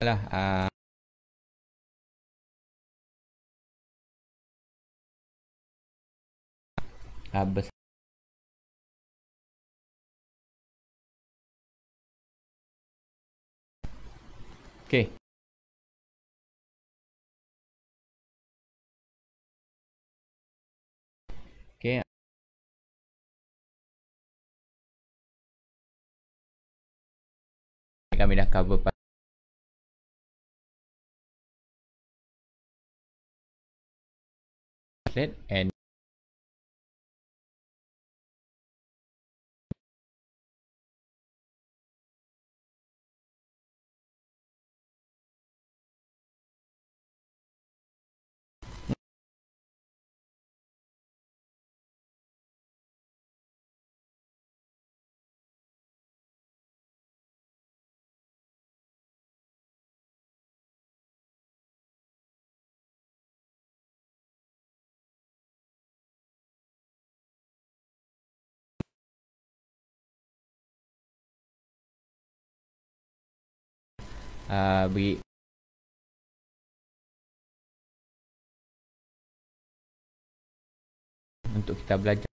lah besar okey. Okey, kami dah cover password and beri untuk kita belajar.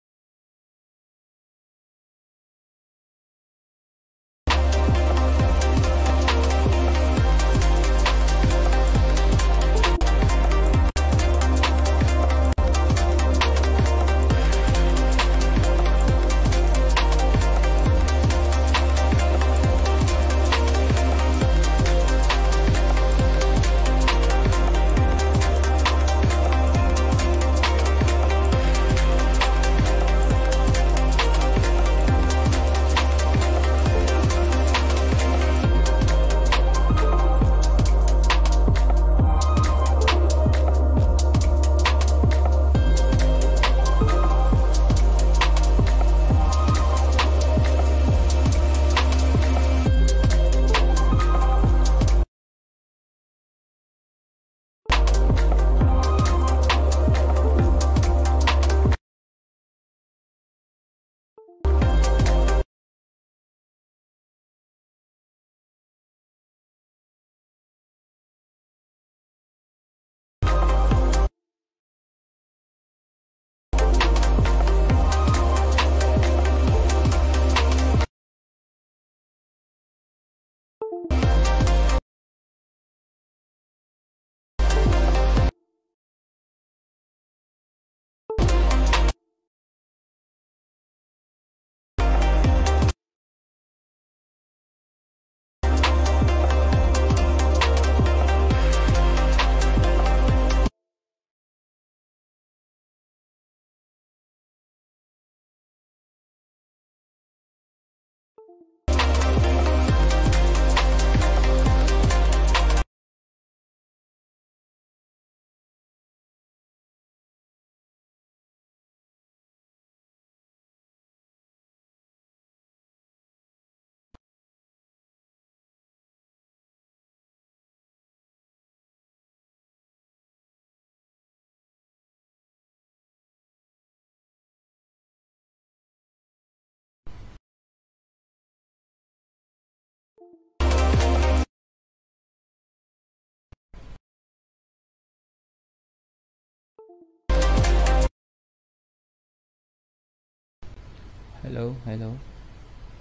Hello, hello,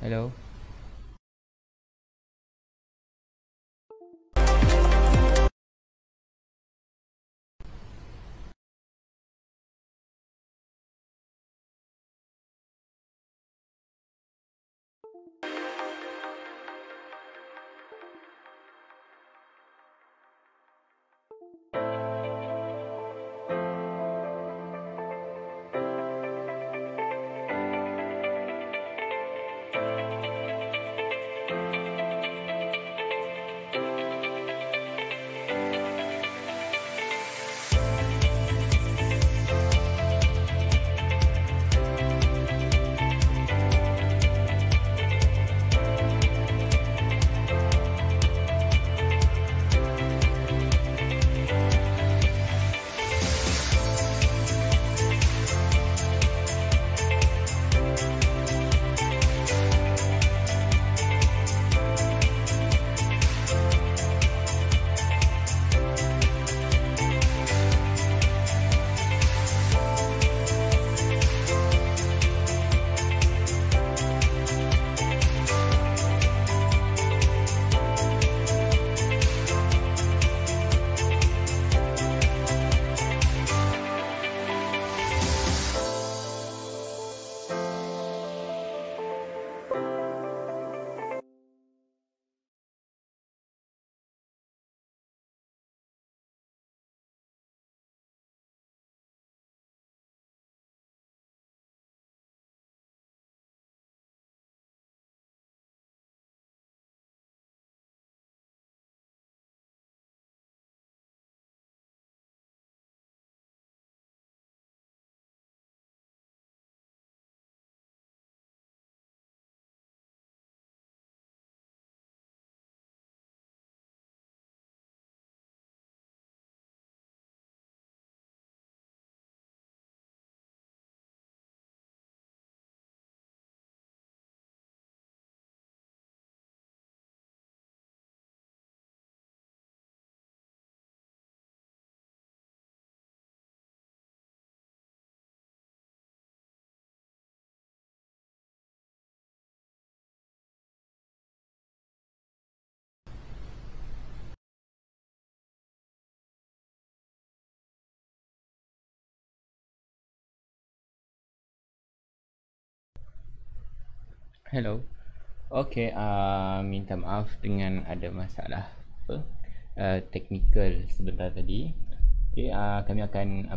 hello. Hello. Okay, minta maaf dengan ada masalah apa? Technical sebentar tadi. Okay, kami akan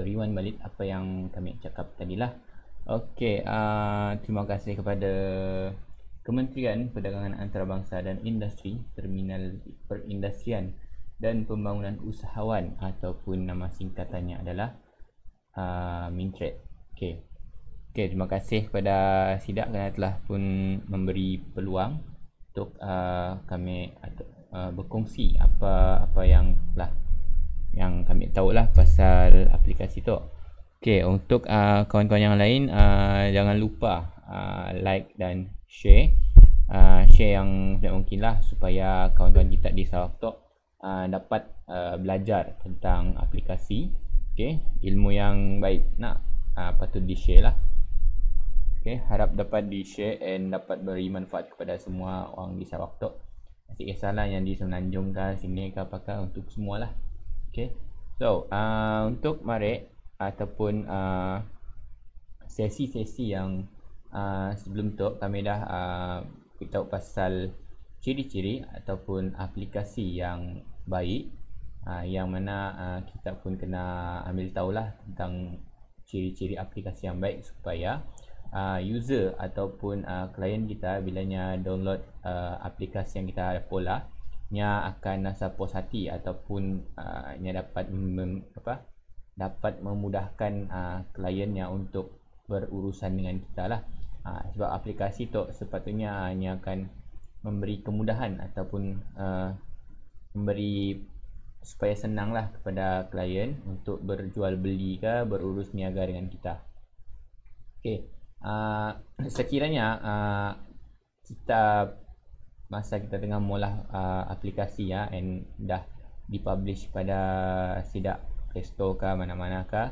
rewind balik apa yang kami cakap tadilah. Okay, terima kasih kepada Kementerian Perdagangan Antarabangsa dan Industri, Terminal Perindustrian dan Pembangunan Usahawan ataupun nama singkatannya adalah Mintred. Okay. Okay, terima kasih kepada Sidak kerana telah pun memberi peluang untuk kami berkongsi apa yang kami tahulah pasal aplikasi tu. Okay, untuk kawan-kawan yang lain jangan lupa like dan share. Share yang mungkin lah supaya kawan-kawan kita di Sarawak tu dapat belajar tentang aplikasi. Okay, ilmu yang baik nak patut di-share lah. Okay, harap dapat di-share and dapat beri manfaat kepada semua orang di Sarawak tu. Tak kisahlah yang di Semenanjung ke sini ke apakah, untuk semualah. Okay, so untuk mari ataupun sesi-sesi yang sebelum tu kami dah beritahu pasal ciri-ciri ataupun aplikasi yang baik, yang mana kita pun kena ambil tahulah tentang ciri-ciri aplikasi yang baik supaya user ataupun klien kita bilanya download aplikasi yang kita pola nya akan rasa puas hati ataupun nya dapat memudahkan kliennya untuk berurusan dengan kita lah. Sebab aplikasi tu sepatutnya nya akan memberi kemudahan ataupun memberi supaya senang lah kepada klien untuk berjual beli ke berurus niaga dengan kita. Okay. Sekiranya kita masa kita tengah mula aplikasi and dah dipublish pada Sidak Play Store kah, mana-mana kah.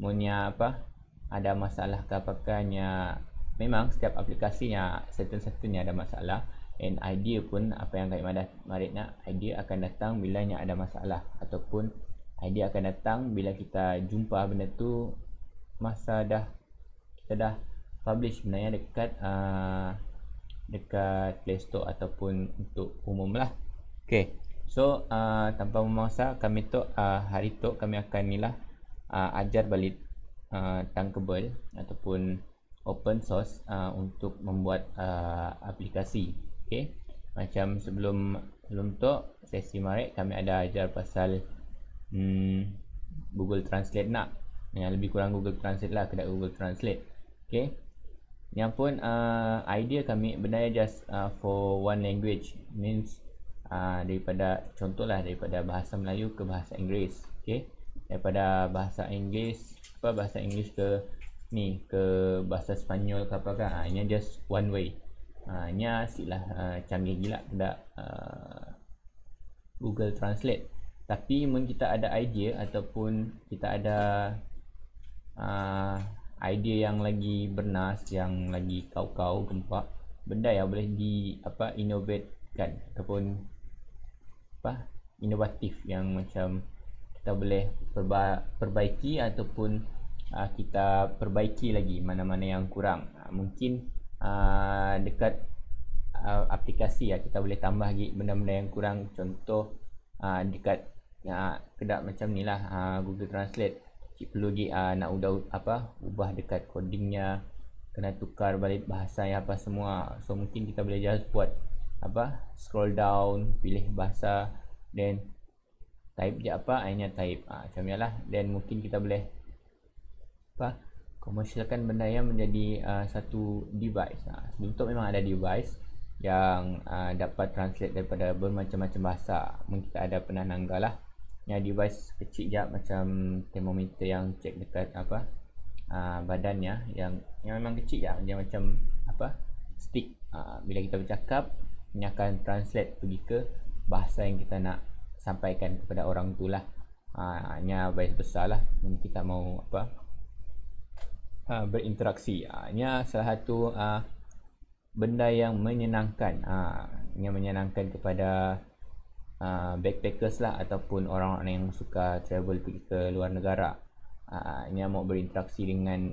Punya apa, ada masalah ke apakahnya. Memang setiap aplikasinya certain-certain ada masalah, and idea pun apa yang Kak Marit nak, idea akan datang bila ada masalah, ataupun idea akan datang bila kita jumpa benda tu masa kita dah publish sebenarnya dekat Play Store ataupun untuk umum lah. Okay, so tanpa memangsa, kami tu hari tu kami akan ajar balik Thunkable ataupun open source untuk membuat aplikasi. Okay, macam sebelum tu sesi Maret kami ada ajar pasal Google Translate nak, yang lebih kurang Google Translate lah, kedai Google Translate. Okay, yang pun idea kami benda just for one language, means daripada contohlah daripada bahasa Melayu ke bahasa Inggeris. Okay, daripada bahasa Inggeris ke bahasa Sepanyol ke apa kan, ini just one way. Nya silah canggih gila pada Google Translate. Tapi mungkin kita ada idea ataupun kita ada idea yang lagi bernas, yang lagi kau gempak, benda yang boleh di innovate kan, ataupun inovatif, yang macam kita boleh perbaiki ataupun kita perbaiki lagi mana-mana yang kurang. Mungkin dekat aplikasi kita boleh tambah lagi benda-benda yang kurang. Contoh dekat kedap macam ni lah, Google Translate perlu lagi nak ubah dekat codingnya, kena tukar balik bahasa yang apa semua. So mungkin kita boleh just buat scroll down, pilih bahasa, then type je akhirnya type macam ni lah. Then mungkin kita boleh komersialkan benda yang menjadi satu device. Sebelum tu memang ada device yang dapat translate daripada bermacam-macam bahasa. Mungkin kita ada pernah nanggal lah, yang device kecil je macam termometer yang cek dekat badannya, yang memang kecil je, dia macam stick. Bila kita bercakap, ini akan translate pergi ke bahasa yang kita nak sampaikan kepada orang tu lah. Nya baik besar lah, kita mau berinteraksi. Nya salah satu benda yang menyenangkan, yang menyenangkan kepada backpackers lah, ataupun orang-orang yang suka travel pergi ke luar negara. Nya mau berinteraksi dengan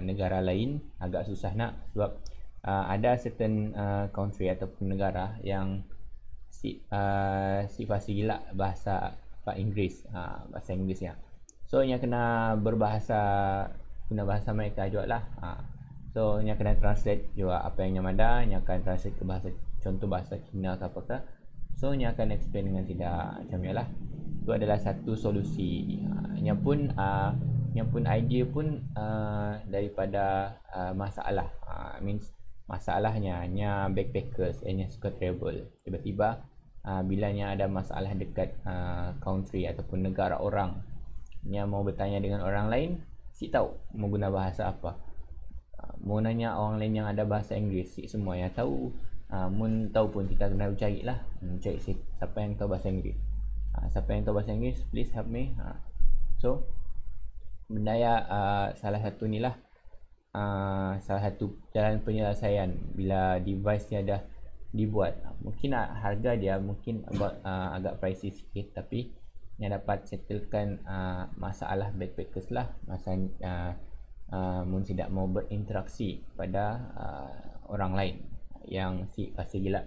negara lain agak susah nak, sebab ada certain country ataupun negara yang sifat gila bahasa Inggeris, bahasa Inggeris ya. So nya kena guna bahasa mereka juga lah. So nya kena translate juga apa yang ada, nya akan translate ke bahasa, contoh bahasa Cina ke apakah. So nya akan explain dengan tidak macam ni lah. Itu adalah satu solusi. Nya pun idea pun daripada masalah, means masalahnya nya backpackers nya suka travel, tiba-tiba bilanya ada masalah dekat country ataupun negara orang, nya mau bertanya dengan orang lain, si tahu mau guna bahasa apa. Mau nanya orang lain yang ada bahasa Inggeris, si semua yang tahu. Mun tahu pun kita kena cari lah, cari siapa yang tahu bahasa Inggeris. Siapa yang tahu bahasa Inggeris, please help me. So benda salah satu ni lah, salah satu jalan penyelesaian bila device ni dah dibuat. Mungkin harga dia mungkin agak pricey sikit, tapi yang dapat settlekan masalah backpackers lah, masa mun tidak mau berinteraksi pada orang lain yang pasti gila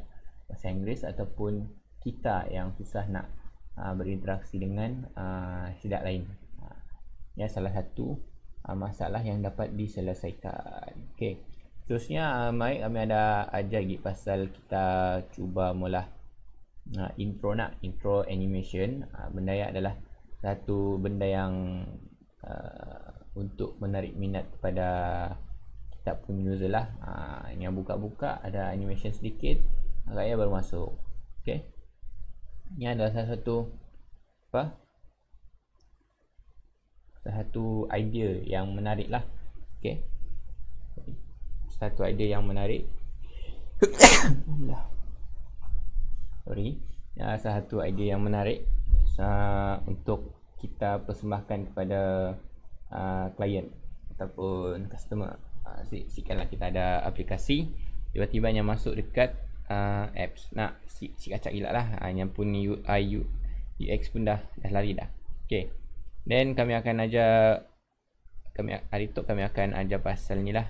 bahasa Inggeris, ataupun kita yang susah nak berinteraksi dengan tidak lain. Ya, salah satu masalah yang dapat diselesaikan. Okay, seterusnya mari kami ada ajar lagi pasal kita cuba mula intro animation. Benda yang adalah satu benda yang untuk menarik minat kepada kita pun user lah. Yang buka-buka ada animation sedikit, agaknya baru masuk. Okay, ini adalah salah satu satu idea yang menarik lah. Okay, satu idea yang menarik. Sorry, salah satu idea yang menarik untuk kita persembahkan kepada klien ataupun customer. Sikatlah kita ada aplikasi, tiba-tiba yang masuk dekat apps. Nak si kacak gila lah. Yang pun UI UX pun dah lari dah. Okay. Then kami akan ajar, hari tu kami akan ajar pasal ni lah,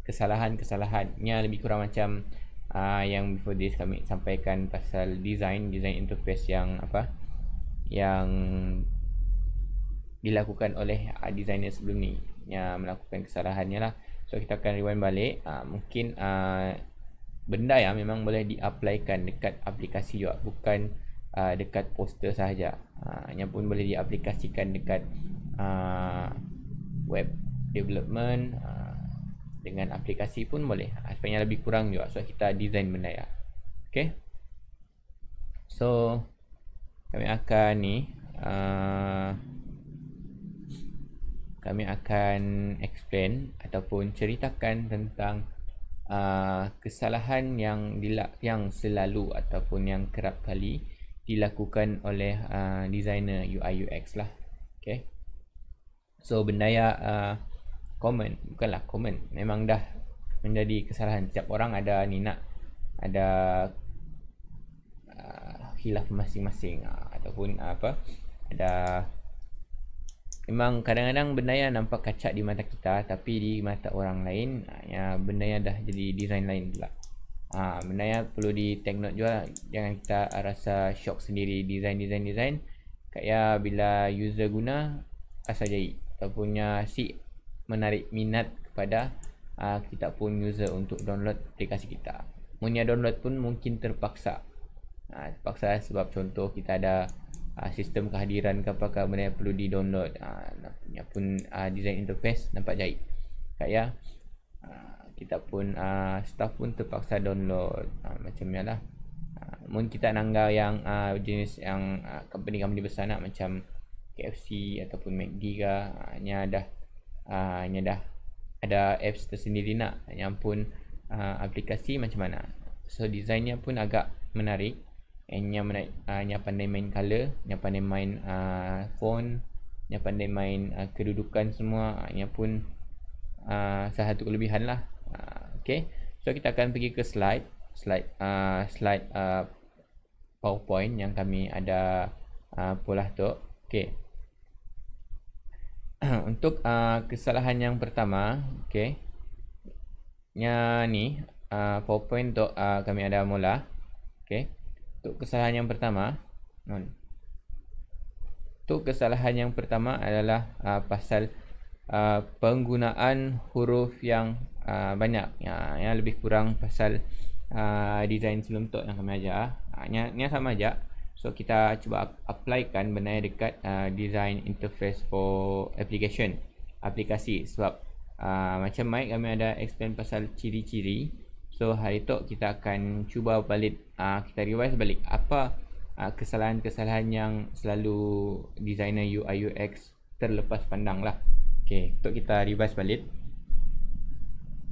kesalahan-kesalahannya lebih kurang macam yang before this kami sampaikan pasal design interface yang yang dilakukan oleh designer sebelum ni, yang melakukan kesalahannya lah. So kita akan rewind balik. Mungkin benda yang memang boleh diaplikan dekat aplikasi juga, bukan dekat poster sahaja. Yang pun boleh diaplikasikan dekat web development, dengan aplikasi pun boleh. Sebenarnya lebih kurang juga. So kita design benda ya. Okay. So kami akan ni kami akan explain ataupun ceritakan tentang kesalahan yang selalu ataupun yang kerap kali dilakukan oleh designer UI UX lah. Okay. So benda ya common, bukanlah common, memang dah menjadi kesalahan. Setiap orang ada ada khilaf masing-masing, ataupun ada, memang kadang-kadang benda yang nampak kacak di mata kita, tapi di mata orang lain ya benda yang dah jadi design lain pula. Benda yang perlu di take note juga. Jangan kita rasa shock sendiri design kayak bila user guna asal jadi, ataupun si menarik minat kepada kita pun user untuk download aplikasi kita. Punya download pun mungkin terpaksa. Terpaksa sebab contoh kita ada sistem kehadiran ke apakah benda yang perlu di-download. Punya pun design interface nampak jahit. Kayak kita pun staff pun terpaksa download macam ni lah. Mungkin kita nanggau yang jenis yang company besar nak macam KFC ataupun McD ke, nya dah ada apps tersendiri nak, yang pun aplikasi macam mana. So desainnya pun agak menarik. Yang pandai main color, yang pandai main font, yang pandai main kedudukan semua, yang pun salah satu kelebihan lah. Okay, so kita akan pergi ke slide PowerPoint yang kami ada pola tu. Okay. Untuk kesalahan yang pertama, okay, nya ni PowerPoint tu kami ada mula. Okay. Untuk kesalahan yang pertama adalah pasal penggunaan huruf yang banyak, yang lebih kurang pasal design sebelum tu yang kami ajar. Nya sama aja. So kita cuba applykan benda dekat design interface for aplikasi. Sebab macam Mike kami ada explain pasal ciri-ciri. So hari tu kita akan cuba balik, kita revise balik apa kesalahan-kesalahan yang selalu designer UI UX terlepas pandang lah. Okay, untuk kita revise balik.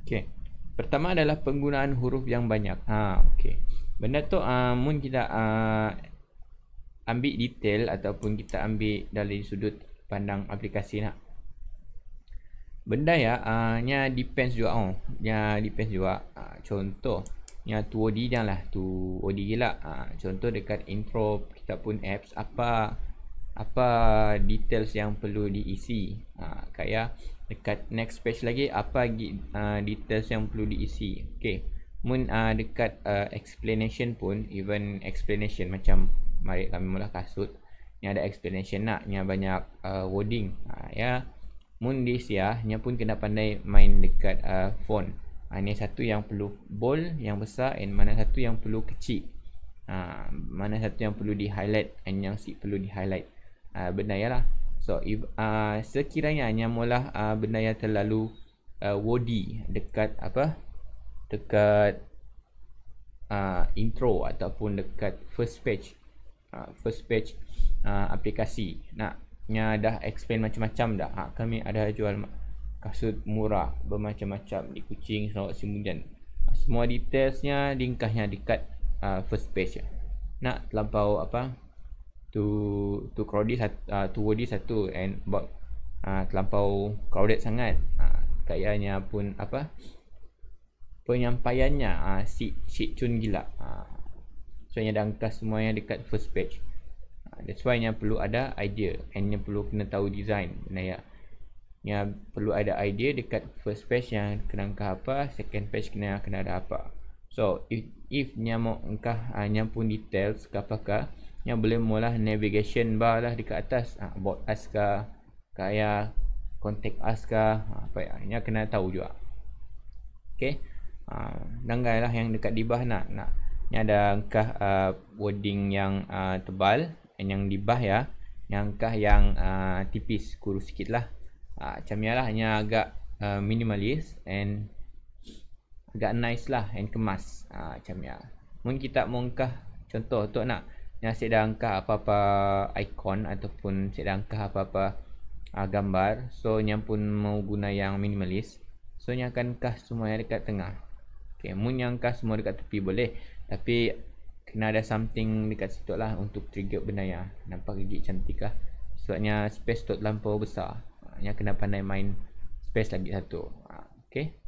Okay, pertama adalah penggunaan huruf yang banyak. Okay, benda tu mun kita ambil detail ataupun kita ambil dari sudut pandang aplikasi nak, benda ya nya depends juga. Contoh nya 2D janganlah 2D gila. Contoh dekat intro kita pun apps, apa details yang perlu diisi. Kayak dekat next page lagi apa details yang perlu diisi. Okay, mun dekat explanation pun, even explanation macam mari kami mula kasut, ni ada explanation nak, nya banyak wording. Ya, mun this ya, nya pun kena pandai main dekat font. Ni satu yang perlu bold yang besar, and mana satu yang perlu kecil. Mana satu yang perlu di highlight, and yang perlu di highlight. Benda ya lah. So sekiranya hanya mula benda yang terlalu wordy dekat dekat intro ataupun dekat first page aplikasi nak, nya dah explain macam-macam dah. Kami ada jual kasut murah bermacam-macam di Kuching, Sarawak, Simujan. Semua detailsnya ringkasnya dekat first page. Nak terlampau too crowded satu, and about terlampau crowded sangat. Kayaknya pun penyampaiannya si cun gila. So nya dah angkas semua yang dekat first page. That's why nya perlu ada idea, and nya perlu kena tahu design benda ya. Nya perlu ada idea dekat first page yang kena angkah apa, second page kena ada apa. So if nya mau angkah nya pun details ke apakah, nya boleh mula navigation bar lah dekat atas, about us ke, kayak contact us ke, apa ya, nya kena tahu juga. Okay, danggai lah yang dekat di bawah nak ni ada angkah wording yang tebal, yang di bawah ya, yang angkah yang tipis, kurus sikit lah. Macam ni lah, hanya agak minimalis and agak nice lah, and kemas. Macam ni lah. Mungkin kita mau angkah contoh tu nak yang saya dah angkah apa-apa icon ataupun saya dah angkah apa-apa gambar. So yang pun mau guna yang minimalis, so yang akan angkah semua yang dekat tengah. Okay, mun yang angkah semua dekat tepi boleh, tapi kena ada something dekat situ lah untuk trigger benda yang nampak gigi cantik lah. Sebabnya space tu terlampau besar, yang kena pandai main space lagi satu. Okay,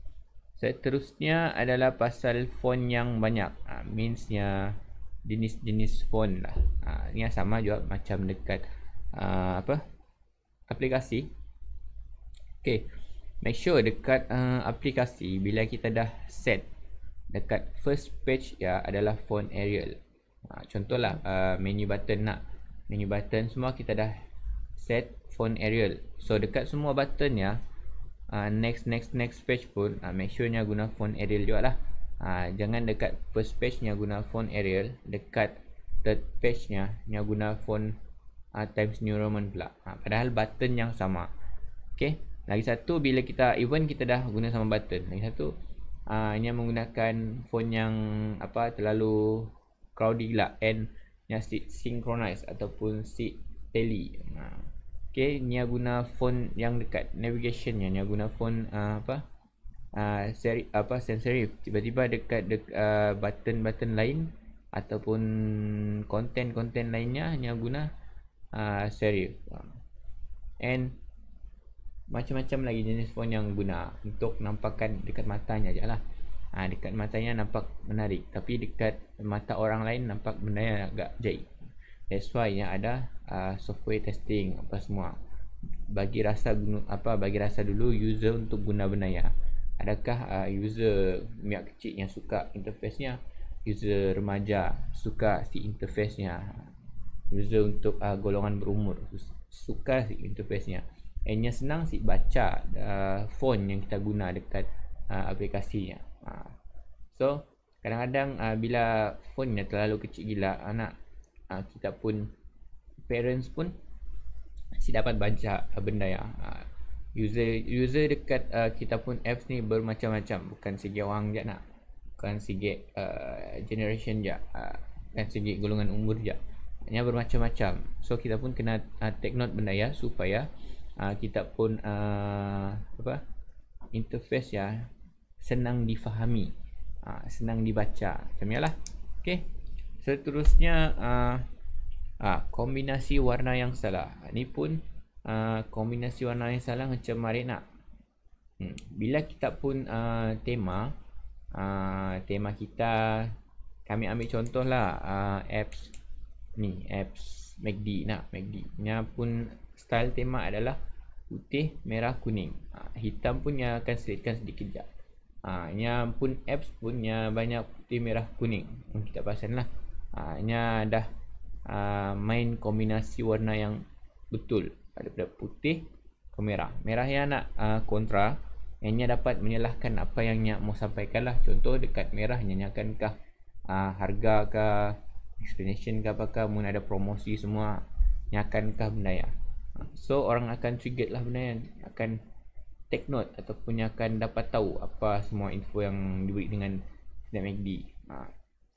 seterusnya adalah pasal font yang banyak. Meansnya jenis-jenis font lah. Ni sama juga macam dekat aplikasi. Okay, make sure dekat aplikasi bila kita dah set dekat first page ya adalah font Arial. Contohlah menu button menu button semua kita dah set font Arial. So dekat semua button ya, next page pun make sure nya guna font Arial juga lah. Jangan dekat first page nya guna font Arial, dekat third page nya guna font Times New Roman pula. Padahal button yang sama. Okay, lagi satu, bila kita even kita dah guna sama button, lagi satu nya menggunakan font yang terlalu crowded lah, and nya synchronize ataupun tally. Okay, nya guna font yang dekat navigation nya guna font sans serif. Tiba-tiba dekat button lain ataupun content lainnya nya guna serif. And macam-macam lagi jenis font yang guna untuk nampakkan dekat matanya je lah. Dekat matanya nampak menarik, tapi dekat mata orang lain nampak benda yang agak jahit. That's why yang ada software testing apa semua. Bagi rasa dulu user untuk guna benda ya. Adakah user miak kecil yang suka interface-nya, user remaja suka si interface-nya, user untuk golongan berumur suka si interface-nya. Nya senang si baca font yang kita guna dekat aplikasinya. So kadang-kadang bila fontnya terlalu kecil gila, kita pun parents pun si dapat baca benda ya. User dekat kita pun apps ni bermacam-macam, bukan segi orang je bukan segi generation je, bukan segi golongan umur je, hanya bermacam-macam. So kita pun kena take note benda ya, supaya kita pun interface ya senang difahami, senang dibaca, macam ni lah. Okay, seterusnya kombinasi warna yang salah. Ni pun kombinasi warna yang salah macam mari nak bila kita pun tema kita, kami ambil contoh lah apps MACD MACD nya pun style tema adalah putih, merah, kuning. Hitam pun yang akan selitkan sedikit je. Nya pun apps pun yang banyak putih, merah, kuning. Kita pasang lah. Nya dah main kombinasi warna yang betul daripada putih ke merah. Merah yang nak kontra, nya dapat menyalahkan apa yang nya mau sampaikan lah. Contoh dekat merah nya akan kah harga ke, explanation ke apakah, mungkin ada promosi semua, nya akan kah benda ya. So orang akan trigger lah benda yang akan take note ataupun akan dapat tahu apa semua info yang diberi dengan MACD.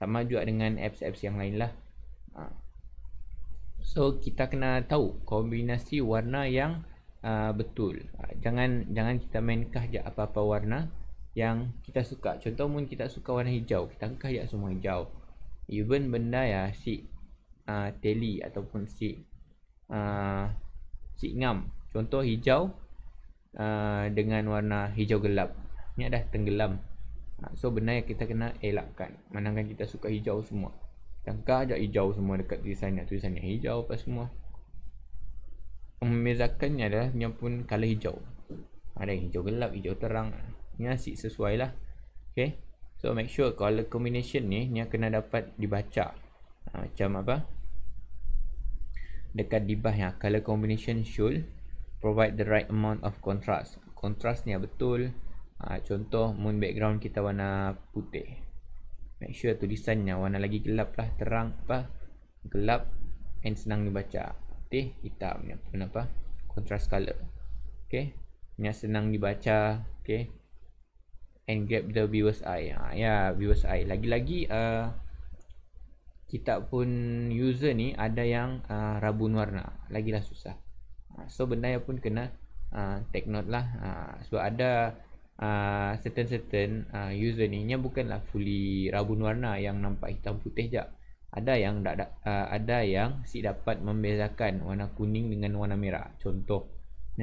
Sama juga dengan apps-apps yang lain lah. So kita kena tahu kombinasi warna yang betul. Jangan kita mainkah je apa-apa warna yang kita suka. Contoh mungkin kita suka warna hijau, kita angkah je semua hijau. Even benda ya si teli ataupun sik ngam. Contoh hijau dengan warna hijau gelap, ni dah tenggelam. So benda yang kita kena elakkan. Manakala kita suka hijau semua, tangkah je hijau semua dekat tulisannya hijau apa semua. Membezakannya adalah yang pun color hijau. Ada yang hijau gelap, hijau terang. Ni asyik sesuai lah. Okay. So make sure color combination ni kena dapat dibaca. Macam apa? Dekat dibah yang color combination should provide the right amount of contrast. Contrast ni betul. Contoh moon background kita warna putih, make sure tulisannya warna lagi gelap lah, terang gelap and senang dibaca. Putih, hitam ni pun contrast color. Okay, ni senang dibaca. Okay, and grab the viewer's eye. Viewer's eye. Lagi-lagi kita pun user ni ada yang rabun warna, lagilah susah. So benda yang pun kena take note lah. Sebab ada certain user ni bukanlah fully rabun warna yang nampak hitam putih je. Ada yang si dapat membezakan warna kuning dengan warna merah. Contoh,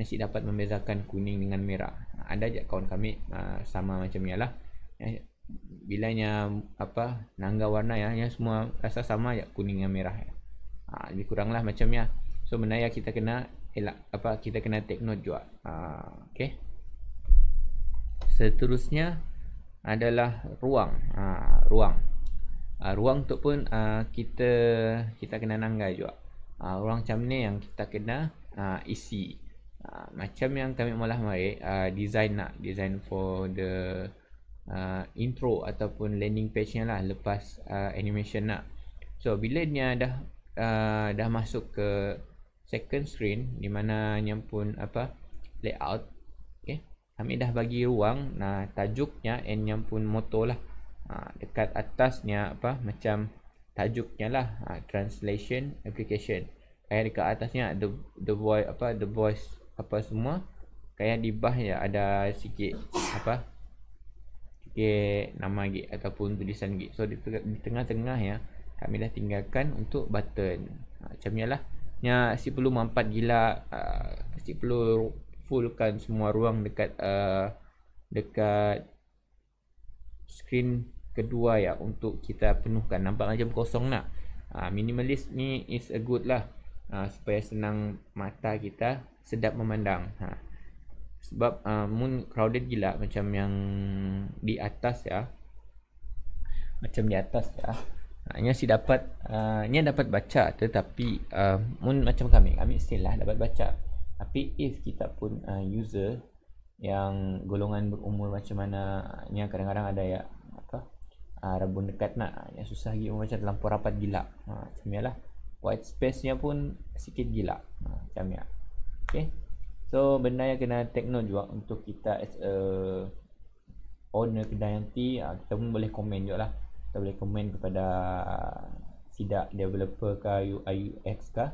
si dapat membezakan kuning dengan merah. Ada je kawan kami sama macam ni lah. Bilanya nangga warna yang semua rasa sama je, kuning dengan merah. Lebih kurang lah macam ni. So benda yang kita kena kita kena take note juga. Okay. Seterusnya adalah ruang. Ruang tu pun kita kena nanggai juga. Ruang macam ni yang kita kena isi. Macam yang kami malah mari design for the intro ataupun landing page nya lah lepas animation nak. So bila dia dah masuk ke second screen di mana yang pun layout, okay, kami dah bagi ruang tajuknya and yang pun moto lah. Dekat atasnya macam tajuknya lah translation application. Kayak dekat atasnya the voice semua. Kayak di bawah ya ada sikit sikit nama gig ataupun tulisan gig. So di tengah-tengah ya kami dah tinggalkan untuk button. Macam ni lah. Si perlu mampat gila, si perlu fullkan semua ruang dekat screen kedua ya untuk kita penuhkan. Nampak macam kosong nak. Minimalist ni is a good lah, supaya senang mata kita, sedap memandang. Sebab moon crowded gila macam yang di atas ya. Nya si dapat dapat baca, tetapi moon macam kami still lah dapat baca. Tapi if kita pun user yang golongan berumur macam mana, nya kadang-kadang ada ya rabun dekat nak, yang susah lagi membaca terlampau rapat gila. Macam ni lah. White space nya pun sikit gila. Macam ni. Okay. So benda yang kena take note juga untuk kita as a owner kedai nanti, kita pun boleh komen juga lah. Kita boleh komen kepada sidak developer ke UI UX ke.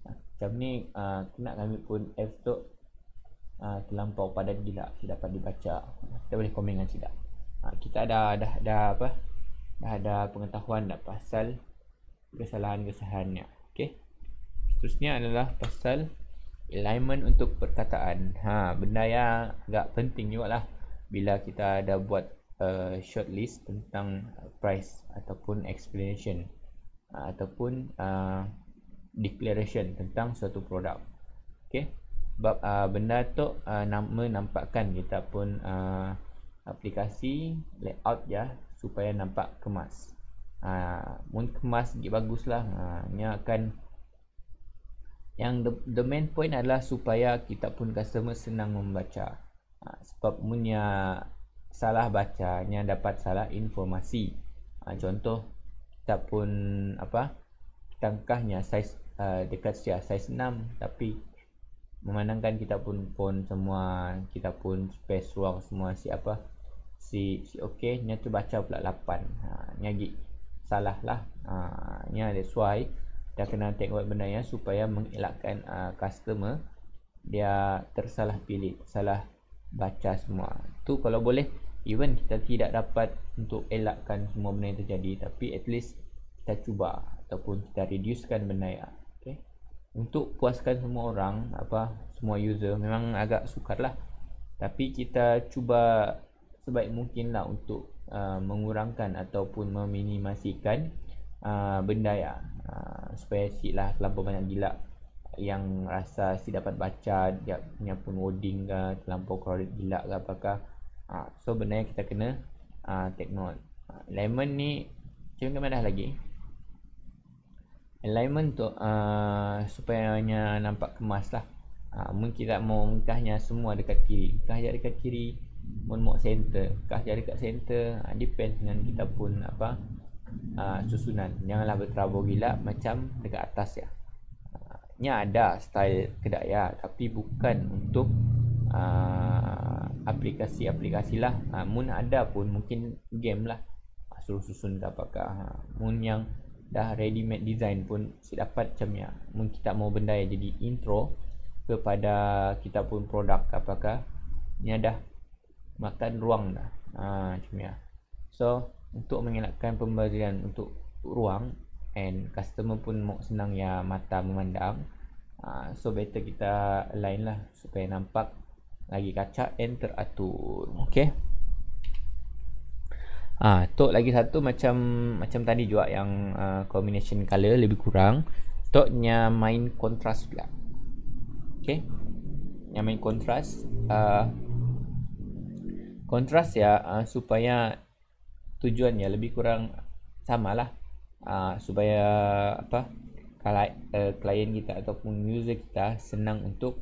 Macam ni kena kami pun apps tu terlampau padat gila, tidak dapat dibaca. Kita boleh komen dengan sidak. Kita dah ada pengetahuan dah pasal kesalahan-kesalahannya. Okay. Seterusnya adalah pasal alignment untuk perkataan. Benda yang agak penting juga lah bila kita ada buat shortlist tentang price ataupun explanation ataupun declaration tentang suatu produk. Okay. Sebab benda tu menampakkan kita pun aplikasi layout ya supaya nampak kemas. Mun kemas bagus lah. The main point adalah supaya kita pun customer senang membaca. Sebab munnya salah baca, nya dapat salah informasi. Contoh kita pun tangkahnya size dekat size 6, tapi memandangkan kita pun font semua, kita pun space ruang semua si okey, nya tu baca pula 8. Nya salah lah. Nya that's why kita kena tengok benda yang supaya mengelakkan customer dia tersalah pilih, salah baca semua. Tu kalau boleh, even kita tidak dapat untuk elakkan semua benda yang terjadi, tapi at least kita cuba. ataupun kita reducekan bendaya. Okay. Untuk puaskan semua orang, semua user memang agak sukar lah. Tapi kita cuba sebaik mungkin lah untuk mengurangkan ataupun meminimasikan bendaya supaya si lah terlampau banyak gila yang rasa si dapat baca dia punya pun wording ke terlampau crowded gila ke apakah. So benda yang kita kena take note. Alignment ni macam mana lagi? Alignment tu supaya nampak kemas lah. Mungkin kita mau mengkahnya semua dekat kiri, mengkah je dekat kiri, mau center, mengkah je dekat center. Depends dengan kita pun susunan. Janganlah berterabur gila macam dekat atas ya. Nya ada style kedaya tapi bukan untuk aplikasi-aplikasi lah. Mun ada pun mungkin game lah suruh susun ke apakah. Mun yang dah ready made design pun si dapat macam ya. Mun kita mau benda yang jadi intro kepada kita pun produk ke apakah, ni dah makan ruang dah. Macam ya. So untuk mengelakkan pembaziran untuk ruang and customer pun mau senang ya mata memandang, so better kita align lah supaya nampak lagi kacak and teratur. Okay. Tok lagi satu macam tadi juga yang combination color lebih kurang. Toknya main kontras pula. Okay. Yang main kontras kontras ya supaya tujuannya lebih kurang samalah. Supaya klien kita ataupun user kita senang untuk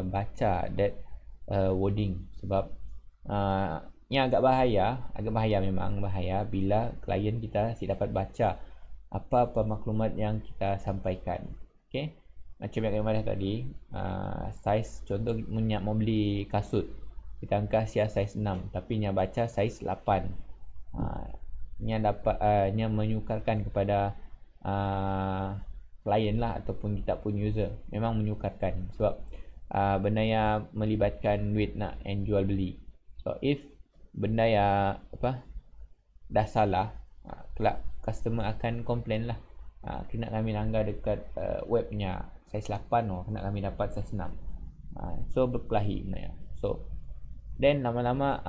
baca that wording. Sebab ini agak bahaya memang bahaya bila klien kita si dapat baca apa maklumat yang kita sampaikan. Okay. Macam yang kemarin tadi, size contoh mau beli kasut, kita angkat size 6 tapi nya baca size 8. Nya dapat nya menyukarkan kepada klien lah ataupun kita pun user. Memang menyukarkan sebab benda yang melibatkan duit nak and jual beli. So if benda yang dah salah, kelak customer akan komplain lah. Kena kami langgar dekat webnya size 8 kena kami dapat size 6. So berkelahi benda yang. So then lama-lama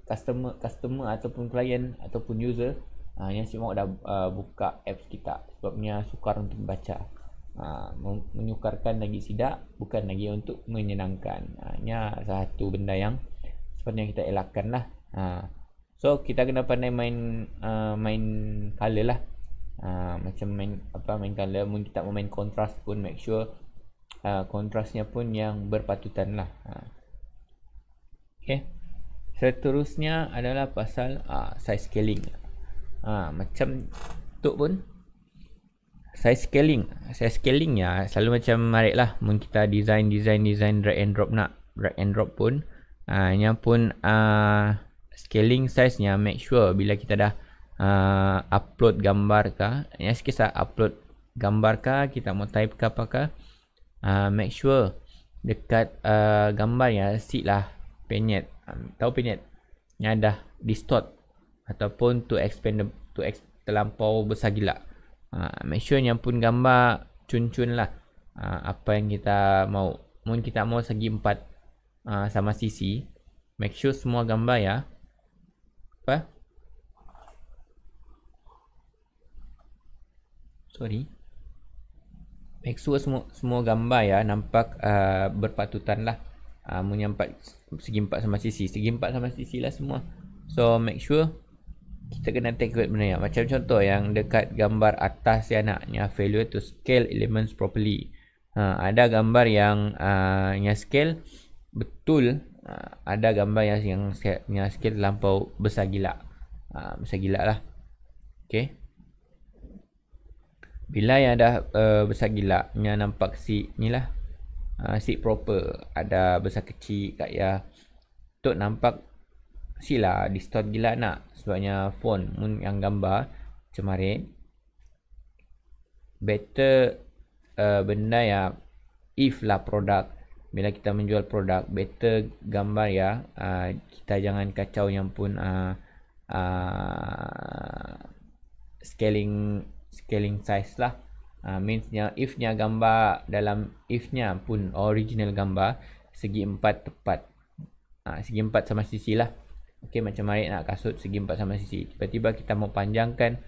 customer ataupun klien ataupun user yang si mau dah buka apps kita sebabnya sukar untuk membaca. Menyukarkan lagi sidak, bukan lagi untuk menyenangkan. Nya satu benda yang sepatutnya kita elakkan lah. So kita kena pandai main color lah. Macam main color. Mungkin kita mau main kontras pun make sure kontrasnya pun yang berpatutan lah. Okay. Seterusnya adalah pasal size scaling. Macam tu pun size scaling ya selalu macam marik lah. Mungkin kita design drag and drop pun nya pun scaling size nya make sure bila kita dah upload gambar ka, ya sikit upload gambar ka, kita mau type ke apakah, make sure dekat gambar ya si lah penyet. Tahu penyet nya dah distort ataupun terlampau besar gila. Make sure yang pun gambar cun-cun lah apa yang kita mau. Mungkin kita mau segi 4 sama sisi, make sure semua gambar ya make sure semua gambar ya nampak berpatutan lah. Menyampak segi 4 sama sisi lah semua. So make sure kita kena take note benda ya. Macam contoh yang dekat gambar atas ya naknya failure to scale elements properly. Ada gambar yang scale betul, ada gambar yang scale terlampau besar gila. Besar gila lah. Okay. Bila yang dah besar gila nya nampak si ni lah si proper, ada besar kecil kat ya. Tu nampak sila distort gila nak sebabnya font mun yang gambar cemarin. Better benda ya if lah produk, bila kita menjual produk better gambar ya kita jangan kacau yang pun scaling size lah. Meansnya if-nya gambar dalam if-nya pun original gambar segi 4 tepat. Segi 4 sama sisi lah. Okey, macam Marik nak kasut segi 4 sama sisi. Tiba-tiba kita mau panjangkan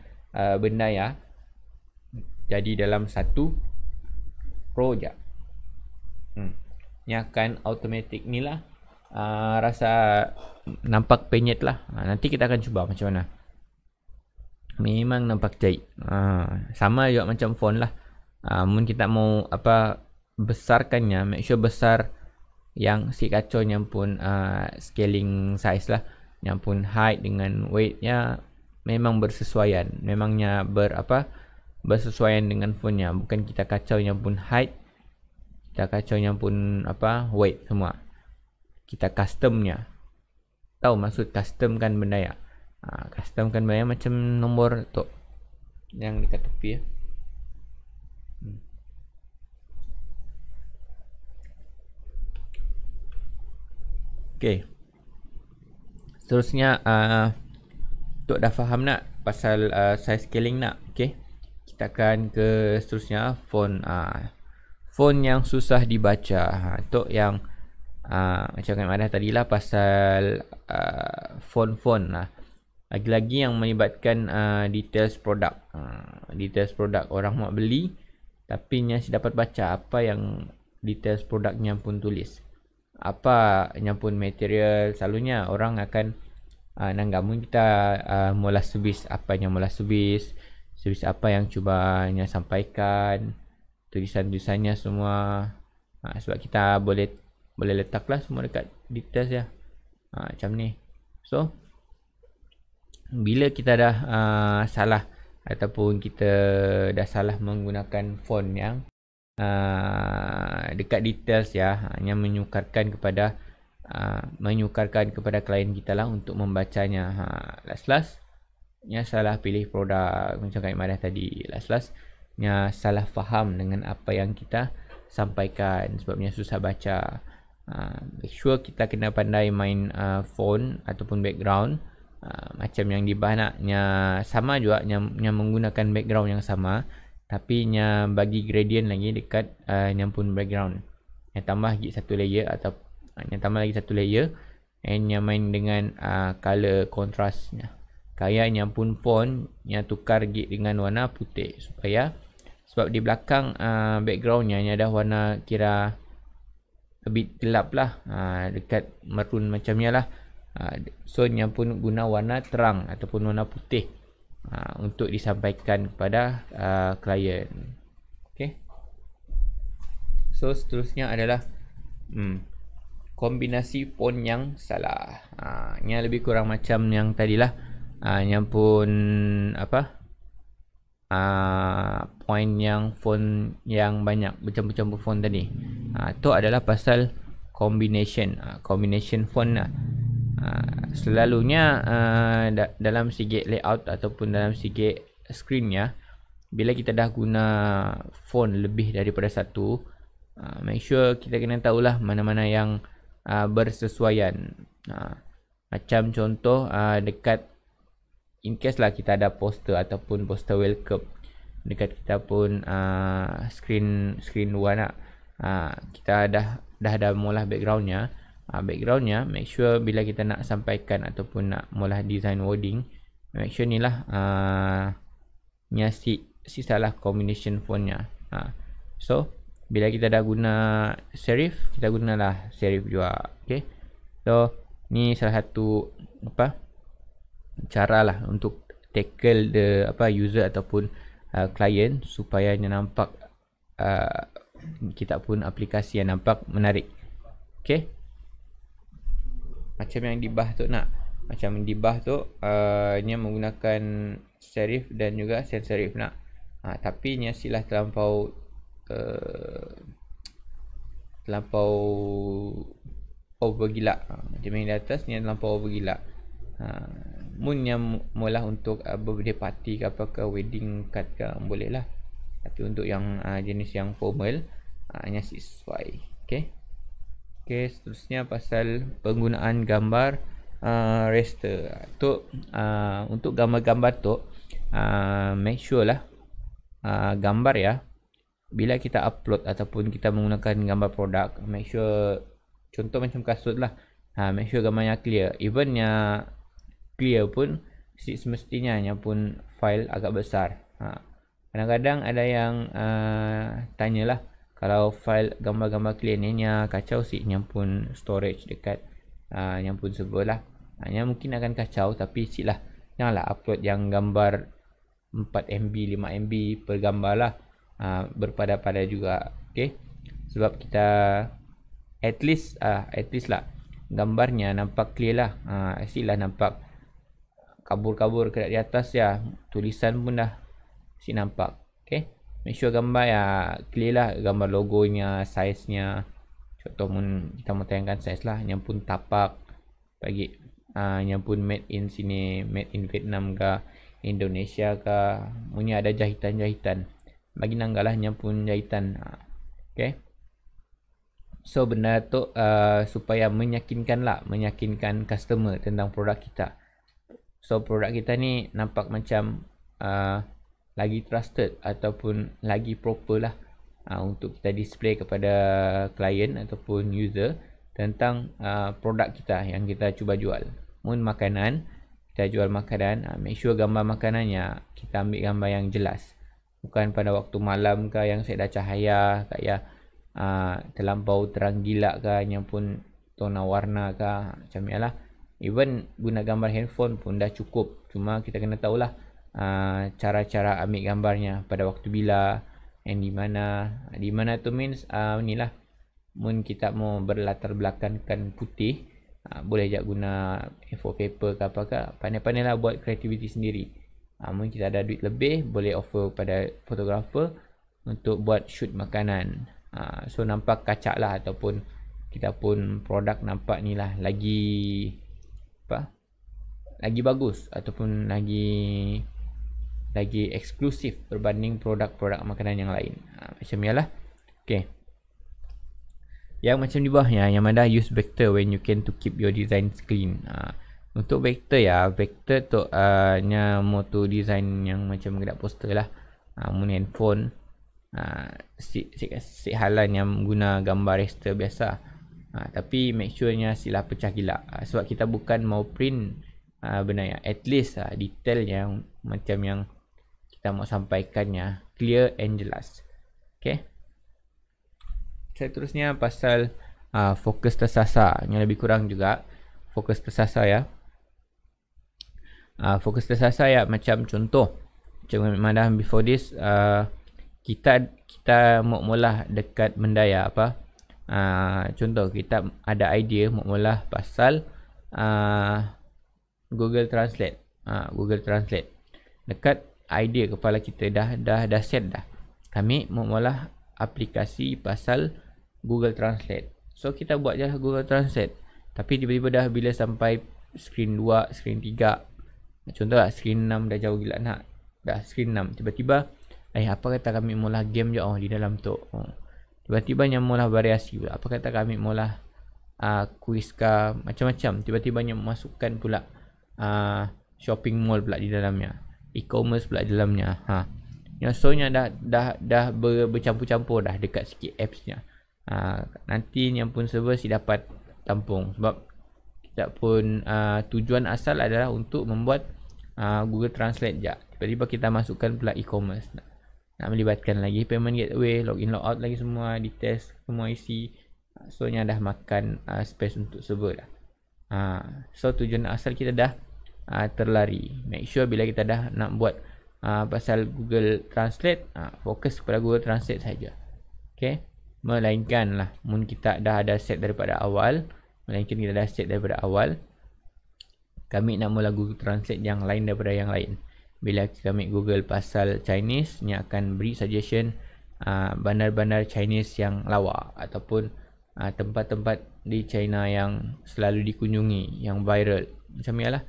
benda ya. Jadi dalam satu row je. Ni akan automatic ni lah. Rasa nampak penyet lah. Nanti kita akan cuba macam mana. Memang nampak jahit. Sama juga macam font lah. Mungkin kita mau besarkannya, make sure besar yang si kacaunya pun scaling size lah. Yang pun height dengan weightnya memang bersesuaian. Memangnya bersesuaian dengan fontnya. Bukan kita kacau yang pun height, kita kacau yang pun weight semua. Kita customnya. Tahu maksud custom kan benda ya? Custom kan benda macam nombor tu yang dekat tepi ya. Okay. Seterusnya Tok dah faham nak pasal size scaling nak. Okay. Kita akan ke seterusnya font. Font yang susah dibaca. Tok yang macam Kak Madah tadi lah pasal font lah. Lagi-lagi yang melibatkan details produk. Details produk orang mau beli tapi nya si dapat baca apa yang details produknya pun tulis. Apa yang pun material, selalunya orang akan nanggamun kita mula servis apa yang mula servis apa yang cubanya sampaikan, tulisan-tulisannya semua. Sebab kita boleh letaklah semua dekat details ya. Macam ni. So bila kita dah salah ataupun kita dah salah menggunakan font yang dekat details ya, hanya menyukarkan kepada klien kita lah untuk membacanya. Last nya salah pilih produk macam Kak Madah tadi. Last nya salah faham dengan apa yang kita sampaikan sebabnya susah baca. Make sure kita kena pandai main font ataupun background. Macam yang di bawah naknya sama juga yang menggunakan background yang sama, tapi nya bagi gradient lagi dekat yang pun background. Yang tambah lagi satu layer atau yang tambah lagi satu layer and yang main dengan color contrastnya. Kayak yang pun font yang tukar gig dengan warna putih supaya sebab di belakang backgroundnya nya dah warna kira lebih gelap lah, dekat maroon macamnya lah. So yang pun guna warna terang ataupun warna putih untuk disampaikan kepada klien. Okay. So seterusnya adalah kombinasi font yang salah. Yang lebih kurang macam yang tadilah. Yang pun point yang font yang banyak bercampur-campur font tadi. Itu adalah pasal combination font lah. Selalunya dalam segi layout ataupun dalam segi screen ya, bila kita dah guna font lebih daripada satu, make sure kita kena tahulah mana-mana yang bersesuaian. Macam contoh dekat in case lah kita ada poster ataupun poster welcome dekat kita pun screen luar nak, kita dah ada mula backgroundnya. Backgroundnya make sure bila kita nak sampaikan ataupun nak mula design wording, make sure ni lah nya si salah combination fontnya. So bila kita dah guna serif, kita gunalah serif juga. Okay. So ni salah satu cara lah untuk tackle the user ataupun client supaya dia nampak kita pun aplikasi yang nampak menarik. Okay. Macam yang di bawah tu nak. Macam di bawah tu nya menggunakan serif dan juga sans serif nak. Tapi nya silah terlampau over gila. Macam yang di atas ni terlampau over gila. Mun yang mula untuk birthday party ke apa ke wedding card ke boleh lah. Tapi untuk yang jenis yang formal hanya sesuai. Okay. Okay, seterusnya pasal penggunaan gambar raster. Untuk gambar-gambar tu make sure lah gambar ya, bila kita upload ataupun kita menggunakan gambar produk, make sure contoh macam kasut lah, make sure gambarnya clear. Even yang clear pun semestinya pun file agak besar. Kadang-kadang ada yang tanyalah, kalau file gambar-gambar clear ni kacau pun storage dekat pun server lah. Mungkin akan kacau, tapi lah janganlah upload yang gambar 4 MB 5 MB per gambar lah. Berpada-pada juga, okay? Sebab kita at least lah gambarnya nampak clear lah. Lah nampak kabur-kabur ke di atas ya, tulisan pun dah nampak. Okay, make sure gambar ya clear lah, gambar logonya, size-nya. Contoh kita mau tayangkan size lah, yang pun tapak bagi yang pun made in sini, made in Vietnam ke Indonesia ke, punya ada jahitan-jahitan bagi nanggalah yang pun jahitan. Okay, so benda tu supaya meyakinkan customer tentang produk kita. So produk kita ni nampak macam lagi trusted ataupun lagi proper lah untuk kita display kepada klien ataupun user tentang produk kita yang kita cuba jual. Mun makanan, kita jual makanan, make sure gambar makanannya kita ambil gambar yang jelas. Bukan pada waktu malam ke yang saya dah cahaya kayak terlampau terang gila ke, yang pun tona warna ke macam ni lah. Even guna gambar handphone pun dah cukup. Cuma kita kena tahulah cara-cara ambil gambarnya pada waktu bila, yang di mana tu means ni lah. Mun kita mau berlatar belakangkan putih, boleh je guna A4 paper ke apa ke. Pandai-pandai lah buat kreativiti sendiri. Mun kita ada duit lebih, boleh offer pada fotografer untuk buat shoot makanan. So nampak kacak lah, ataupun kita pun produk nampak ni lah lagi bagus ataupun lagi eksklusif berbanding produk-produk makanan yang lain. Macam ni lah. Okay. Yang macam di bawahnya, yang mana use vector when you can to keep your design clean. Untuk vector ya, vector tu mau tu design yang macam gedak poster lah. Mun handphone si halan yang guna gambar raster biasa. Tapi make sure nya sila pecah gila. Sebab kita bukan mau print benda yang at least detail yang macam yang kita mau sampaikannya clear and jelas. Okay. Seterusnya pasal fokus tersasar, yang lebih kurang juga fokus tersasar ya. Fokus tersasar ya, macam contoh macam mana before this, kita mau mula dekat benda ya apa. Contoh kita ada idea mau mula pasal Google Translate. Google Translate. Dekat idea kepala kita dah set dah. Kami mau mula aplikasi pasal Google Translate. So kita buat je Google Translate. Tapi tiba-tiba dah bila sampai screen 2, screen 3. Contoh lah screen 6 dah jauh gila nak. Dah screen 6. Tiba-tiba apa kata kami mula game je di dalam tu. Tiba-tiba yang mula variasi pula. Apa kata kami mula quiz ke macam-macam. Tiba-tiba yang masukkan pula shopping mall pula di dalamnya. E-commerce pula di dalamnya. Yang so-nya dah bercampur-campur dah dekat sikit apps-nya. Nanti yang pun server si dapat tampung. Sebab kita pun tujuan asal adalah untuk membuat Google Translate je. Tiba-tiba kita masukkan pula e-commerce. Nak melibatkan lagi payment gateway, login logout lagi semua, dites semua isi. So nya dah makan space untuk server dah. So tujuan asal kita dah terlari. Make sure bila kita dah nak buat pasal Google Translate, fokus kepada Google Translate saja. Okay. Melainkan lah mun kita dah ada set daripada awal, kami nak mula Google Translate yang lain daripada yang lain. Bila kita ambil Google pasal Chinese, nya akan beri suggestion bandar-bandar Chinese yang lawa ataupun tempat-tempat di China yang selalu dikunjungi, yang viral. Macam ni lah.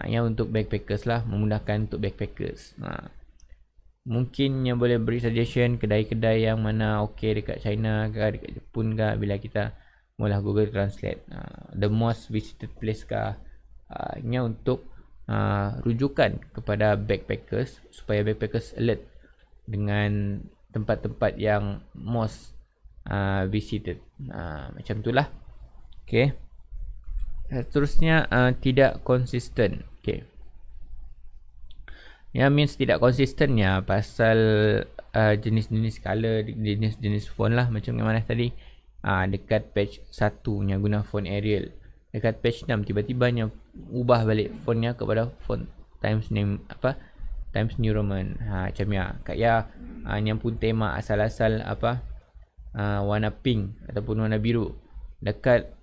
Yang untuk backpackers lah, memudahkan untuk backpackers. Mungkin yang boleh beri suggestion kedai-kedai yang mana okey dekat China ke, dekat Jepun ke, bila kita mula Google Translate. The most visited place ke, nya untuk rujukan kepada backpackers supaya backpackers alert dengan tempat-tempat yang most visited. Macam itulah. Okay. Seterusnya tidak konsisten. Okay. Yang means tidak konsistennya pasal jenis-jenis color, jenis-jenis phone lah. Macam yang mana tadi, dekat patch 1 nya guna phone Arial, dekat patch 6 tiba-tiba nya ubah balik phone nya kepada font Times New Roman. Macam ya, kat ya yang pun tema asal-asal warna pink ataupun warna biru. Dekat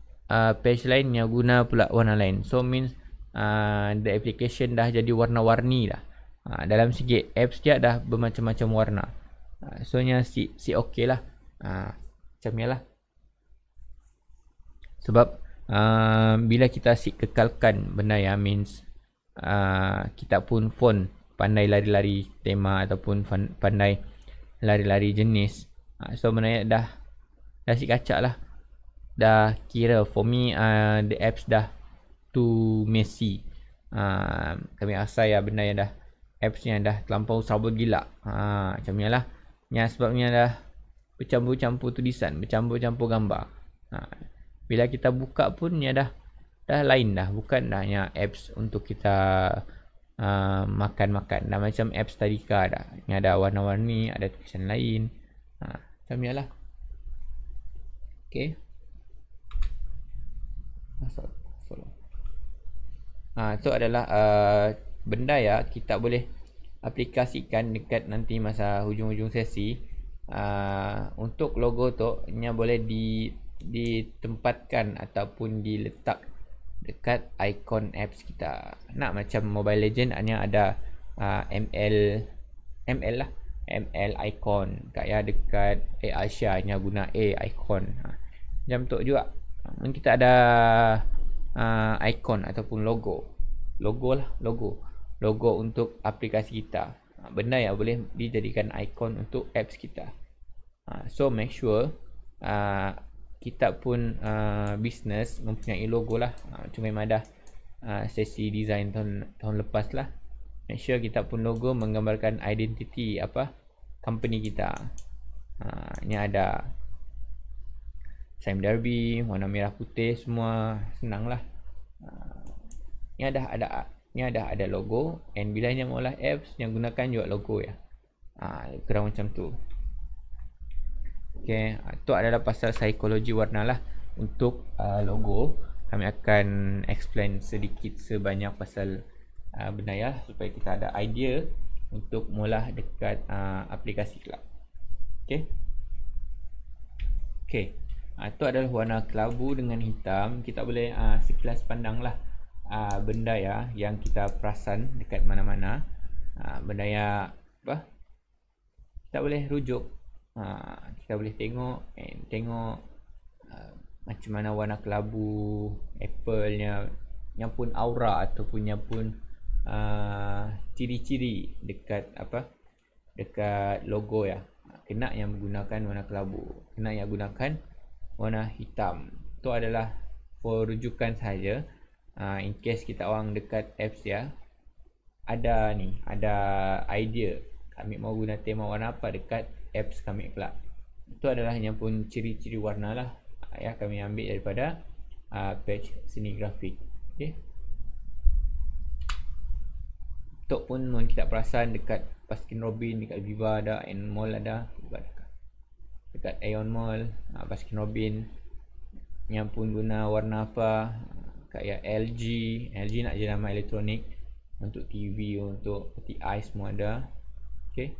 patch lain yang guna pula warna lain. So means the application dah jadi warna-warni dah. Dalam segi apps dia dah bermacam-macam warna. So nya si okey lah. Macam ni lah. Sebab bila kita kekalkan benda ya, means kita pun phone pandai lari-lari tema ataupun pandai lari-lari jenis. So benda dah kacak lah. Dah kira for me the apps dah too messy. Kami rasa ya benda yang dah apps yang dah terlampau trouble gila. Macam ni lah. Yang sebabnya dah bercampur-campur tulisan, bercampur-campur gambar. Bila kita buka pun ya dah lain dah. Bukan dah yang apps untuk kita makan-makan. Dah macam apps tadika dah. Yang ada warna-warni, ada tulisan lain. Macam ni lah. Okay. Itu adalah benda ya kita boleh aplikasikan dekat nanti masa hujung-hujung sesi. Untuk logo tu nya boleh ditempatkan ataupun diletak dekat ikon apps kita. Nak macam Mobile Legend hanya ada ML lah, ML icon. Kat ya dekat Asia nya guna A icon. Macam tu juga. Kita ada icon ataupun logo untuk aplikasi kita. Benda yang boleh dijadikan icon untuk apps kita. So make sure kita pun business mempunyai logo lah. Cuma memang dah sesi design tahun lepas lah. Make sure kita pun logo menggambarkan identiti company kita. Ni ada Sime Darby, warna merah putih, semua senang lah. Ni ada logo, and bila yang mengolah apps yang gunakan juga logo ya. Kurang macam tu. Okay, tu adalah pasal psikologi warna lah. Untuk logo, kami akan explain sedikit sebanyak pasal benda ya, supaya kita ada idea untuk mula dekat aplikasi kelab. Okay. Itu adalah warna kelabu dengan hitam. Kita boleh sekilas pandang lah benda ya yang kita perasan dekat mana-mana. Benda yang kita boleh rujuk. Kita boleh tengok macam mana warna kelabu apple nya, yang pun aura ataupun yang pun ciri-ciri dekat dekat logo ya. Kena yang menggunakan warna kelabu, kena yang gunakan warna hitam. Itu adalah for rujukan saja. In case kita orang dekat apps ya, ada idea kami mau guna tema warna apa dekat apps kami kelak. Itu adalah yang pun ciri-ciri warna lah ya, kami ambil daripada page seni grafik. Okay. Itu pun kita perasan dekat Baskin Robbins, dekat Viva ada, and Mall ada, dekat Aeon Mall, Baskin Robbins yang pun guna warna apa, kayak LG nak je nama elektronik, untuk TV, untuk TI semua ada. Okay.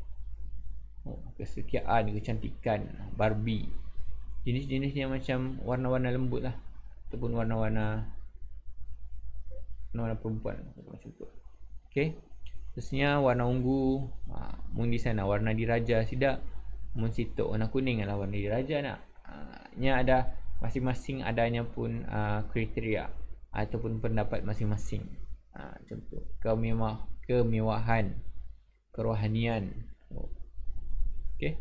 Kesetiaan, kecantikan, Barbie, jenis-jenis yang macam warna-warna lembut lah, ataupun warna-warna perempuan macam tu. Okay. Terusnya warna ungu, mun di sana warna diraja sidak, mun situ warna kuning adalah warna diraja nak. Nya ada masing-masing adanya pun kriteria ataupun pendapat masing-masing. Macam tu. Kemewahan, kerohanian. Okay.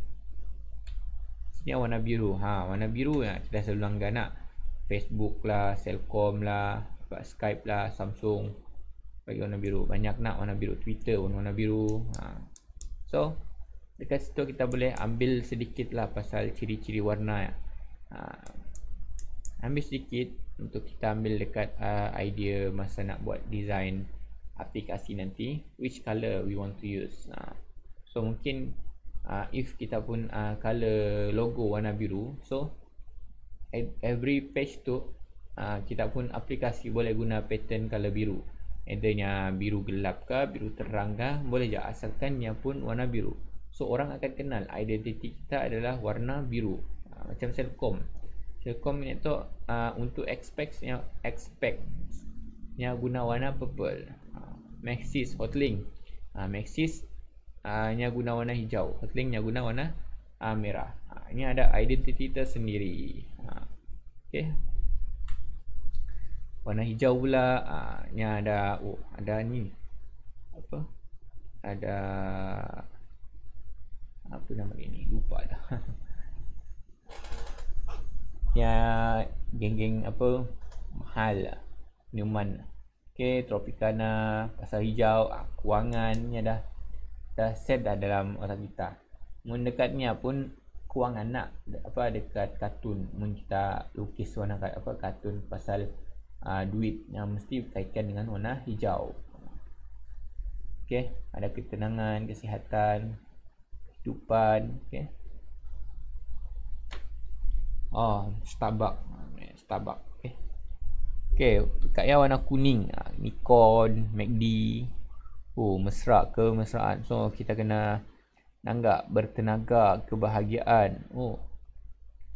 Sini warna biru. Warna biru ya, kita selalu langgan nak. Facebook lah, Cellcom lah, Skype lah, Samsung. bagi warna biru. Banyak nak warna biru, Twitter pun warna biru. So dekat situ kita boleh ambil sedikit lah pasal ciri-ciri warna. Ambil sedikit untuk kita ambil dekat idea masa nak buat design aplikasi nanti, which color we want to use. So mungkin if kita pun color logo warna biru, so every page tu kita pun aplikasi boleh guna pattern color biru. Adanya biru gelap ke, biru terang ke, boleh je, asalkan dia pun warna biru. So orang akan kenal identiti kita adalah warna biru. Macam Selcom ni tu untuk expect nya guna warna purple. Maxis, Hotlink, Maxis nya guna warna hijau, Hotlink nya guna warna merah. Ini ada identiti tersendiri. Okay. Warna hijau pula ni ada ni apa? Ada apa nama ini? Lupa dah. Ya geng-geng apa mahal lah, minuman. Okay, Tropicana, pasal hijau, kewangan ni dah set dah dalam otak kita. Mendekatnya pun kewangan nak apa dekat kartun, mun kita lukis warna apa kartun pasal duit yang mesti kaitkan dengan warna hijau. Okey, ada ketenangan, kesihatan, kehidupan. Okey. Starbucks. Okey, kat yang warna kuning, Nikon, MACD. Mesra kemesraan. So kita kena nanggak bertenaga kebahagiaan.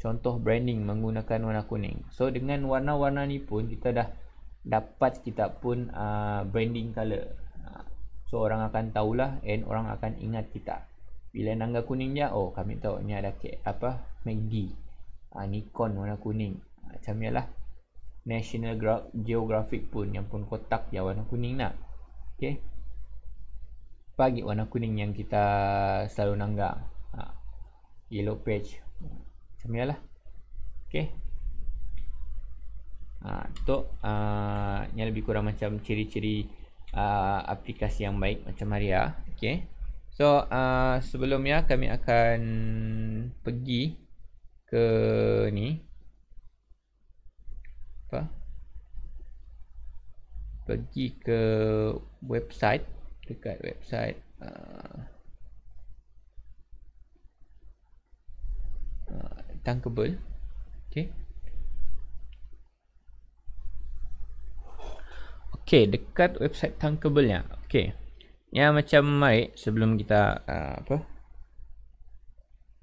Contoh branding menggunakan warna kuning. So dengan warna-warna ni pun kita dah dapat kita pun branding color. So orang akan tahulah and orang akan ingat kita. Bila nangga kuning dia, kami tahu ni ada MACD, Nikon warna kuning. Macam ni lah. National Geographic pun yang pun kotak dia warna kuning nak. Okay. Bagi warna kuning yang kita selalu nangga. Yellow page. Macam ni lah. Okay. Tu yang lebih kurang macam ciri-ciri aplikasi yang baik macam Maria. Okay. So sebelumnya kami akan pergi ke ni pergi ke website, dekat website Thunkable. Okay, dekat website Thunkable nya. Okay, yang macam mari sebelum kita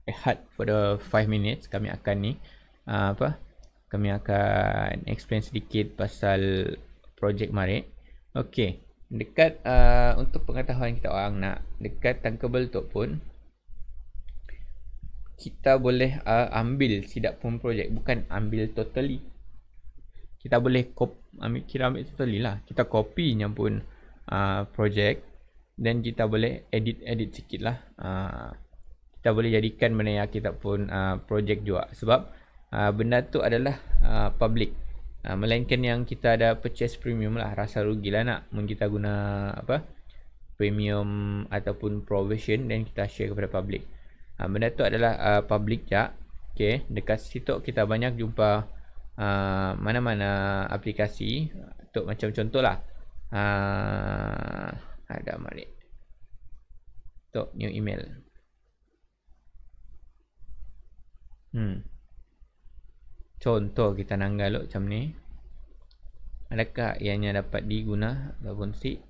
rehat for the 5 minutes, kami akan ni kami akan explain sedikit pasal projek mari. Okay, dekat untuk pengetahuan kita orang nak, dekat Thunkable tu pun kita boleh ambil sidak pun projek, bukan ambil totally. Kita boleh ambil totally lah. Kita copy nya pun projek, dan kita boleh edit sikit lah. Kita boleh jadikan benda yang kita pun projek juga, sebab benda tu adalah public. Melainkan yang kita ada purchase premium lah, rasa rugi lah nak mun kita guna premium ataupun provision dan kita share kepada public. Benda tu adalah public je. Okay, dekat situ kita banyak jumpa mana-mana aplikasi. Untuk macam contoh lah, ada mari untuk new email. Contoh kita nanggal macam ni. Adakah ianya dapat diguna ataupun si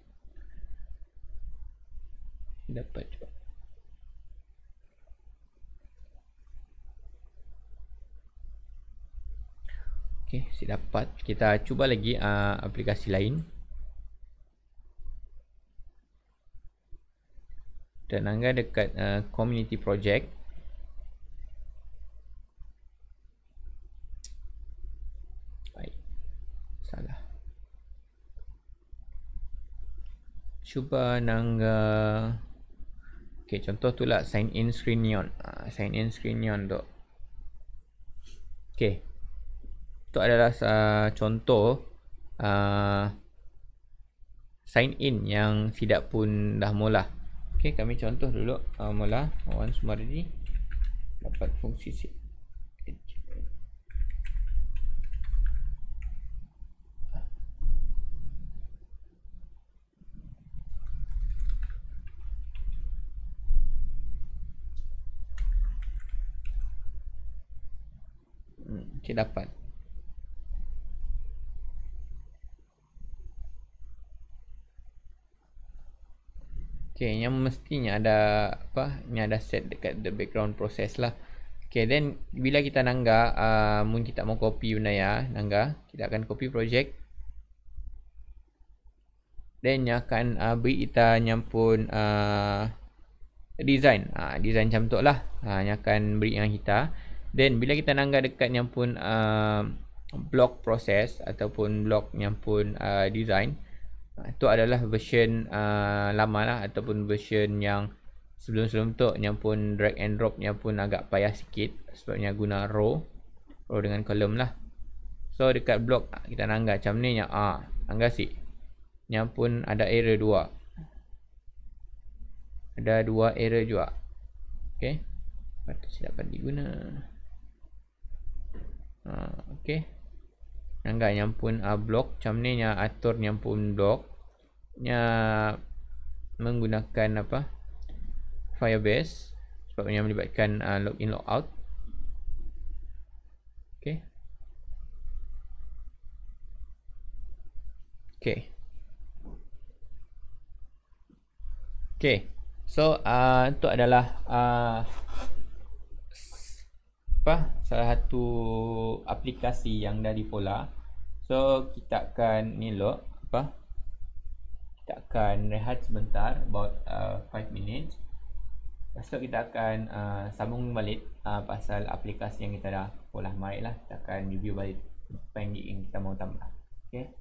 dapat juga. Okay, si dapat. Kita cuba lagi aplikasi lain. Dan angga dekat community project. Baik. Salah. Cuba nangga. Okay, contoh tu lah sign in screen neon. Sign in screen neon tu. Okay. Itu adalah contoh sign in yang tidak pun dah mula. Okey, kami contoh dulu mula once semua ready dapat fungsi set. Okey, dapat. Okey, yang mestinya ada apa? Ni ada set dekat the background process lah. Okey, then bila kita nangga mun kita mau copy benda ya, nangga, kita akan copy project. Then nya akan beri kita nyampun design. Design macam tu lah. Nya akan beri dengan kita. Then bila kita nangga dekat nyampun block process ataupun block nyampun design, itu adalah version lama lah ataupun version yang sebelum-sebelum tu nyampun drag and drop nyampun agak payah sikit sebabnya guna row dengan column lah. So dekat block kita nangga macam ni nya nangga si nyampun ada error 2. Ada 2 error juga. Okey. Patut saya dapat diguna. Okey. Nangga nyampun block macam ni nya atur nyampun block nya menggunakan apa? Firebase sebabnya melibatkan login logout. Okey. Okey. Okey. So itu adalah salah satu aplikasi yang dari Pola. So kita akan ni lo kita akan rehat sebentar about 5 minutes. Lepas tu kita akan sambung balik pasal aplikasi yang kita dah Pola kemarin lah. Kita akan review balik apa yang kita mau tambah. Okay.